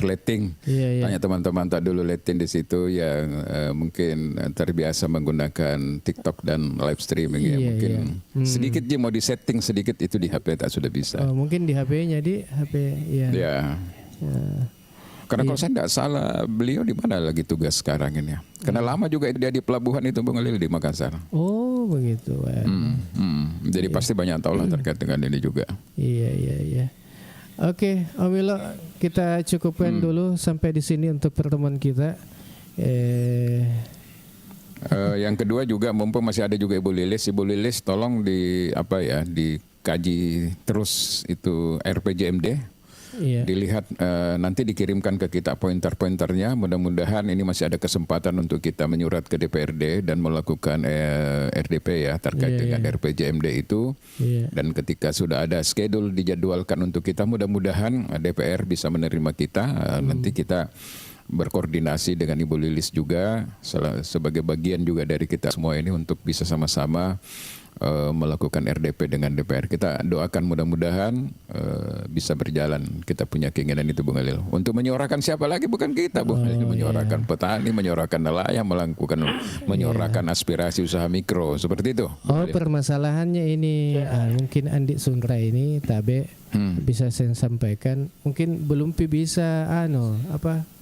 letting. Tanya teman-teman tak dulu letting di situ yang mungkin terbiasa menggunakan TikTok dan live streaming ya. Mungkin sedikit dia mau disetting sedikit itu di HP tak sudah bisa. Oh, mungkin di HP-nya di HP ya. Karena kalau saya tidak salah beliau di mana lagi tugas sekarang ini ya. Karena lama juga dia di pelabuhan itu, Bung Lil, di Makassar. Oh begitu. Jadi pasti banyak tahu lah terkait dengan ini juga. Iya. Oke, Om Milo, kita cukupkan dulu sampai di sini untuk pertemuan kita. Yang kedua juga mumpung masih ada juga Ibu Lilis tolong dikaji terus itu RPJMD. Dilihat nanti dikirimkan ke kita pointer-pointernya. Mudah-mudahan ini masih ada kesempatan untuk kita menyurat ke DPRD dan melakukan RDP ya terkait dengan RPJMD itu. Dan ketika sudah ada schedule dijadwalkan untuk kita, mudah-mudahan DPR bisa menerima kita. Nanti kita berkoordinasi dengan Ibu Lilis juga sebagai bagian juga dari kita semua ini untuk bisa sama-sama melakukan RDP dengan DPR. Kita doakan mudah-mudahan bisa berjalan. Kita punya keinginan itu, Bung Halil. Untuk menyuarakan siapa lagi, bukan kita, Bung Halil. Menyuarakan petani, menyuarakan nelayan, menyuarakan aspirasi usaha mikro, seperti itu. Oh, permasalahannya ini mungkin Andi Sunra ini Tabe bisa saya sampaikan, mungkin belum bisa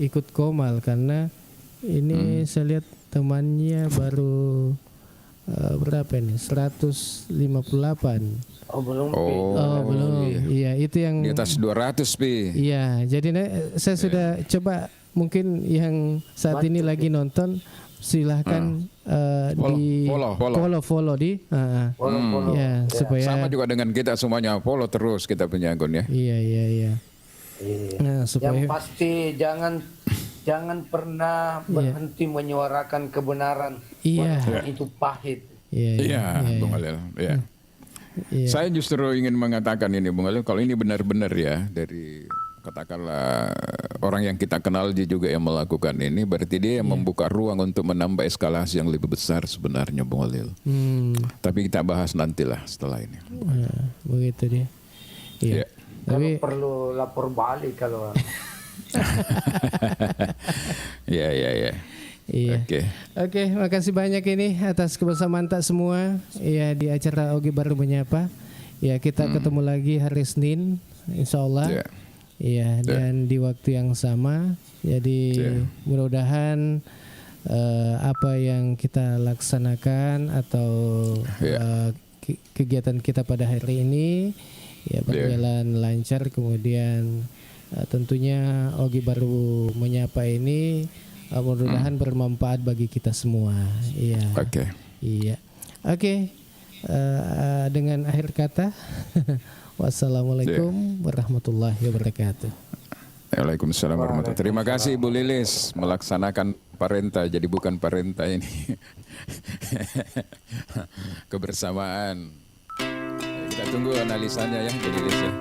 ikut Komal karena ini saya lihat temannya baru berapa ini? 158. Oh belum. Belum. Iya, itu yang Di atas 200, Pi. Iya, jadi saya sudah coba, mungkin yang saat ini lagi nonton silahkan di follow di ya, supaya sama juga dengan kita semuanya, follow terus kita punya akun ya. Iya. Nah, supaya Yang pasti jangan pernah berhenti menyuarakan kebenaran. Iya. Walaupun itu pahit. Iya, Bung Halil. Iya. Saya justru ingin mengatakan ini, Bung Halil, kalau ini benar-benar ya dari katakanlah orang yang kita kenal dia juga yang melakukan ini, berarti dia yang membuka ruang untuk menambah eskalasi yang lebih besar sebenarnya, Bung Halil. Tapi kita bahas nantilah setelah ini. Begitu dia. Iya. Tapi perlu lapor balik kalau. Iya. Iya. Oke, makasih banyak ini atas kebersamaan tak semua. Ya, di acara Ogi Baru Menyapa. Ya, kita ketemu lagi hari Senin, insya Allah. Iya, dan di waktu yang sama. Jadi mudah-mudahan apa yang kita laksanakan atau kegiatan kita pada hari ini ya berjalan lancar. Kemudian tentunya Ogi Baru Menyapa ini mudah-mudahan bermanfaat bagi kita semua. Iya. Oke. Dengan akhir kata, wassalamualaikum warahmatullahi wabarakatuh. Waalaikumsalam warahmatullahi wabarakatuh. Terima kasih Ibu Lilis melaksanakan parenta, jadi bukan parenta ini. Kebersamaan. Kita tunggu analisanya ya, Bu Lilis ya.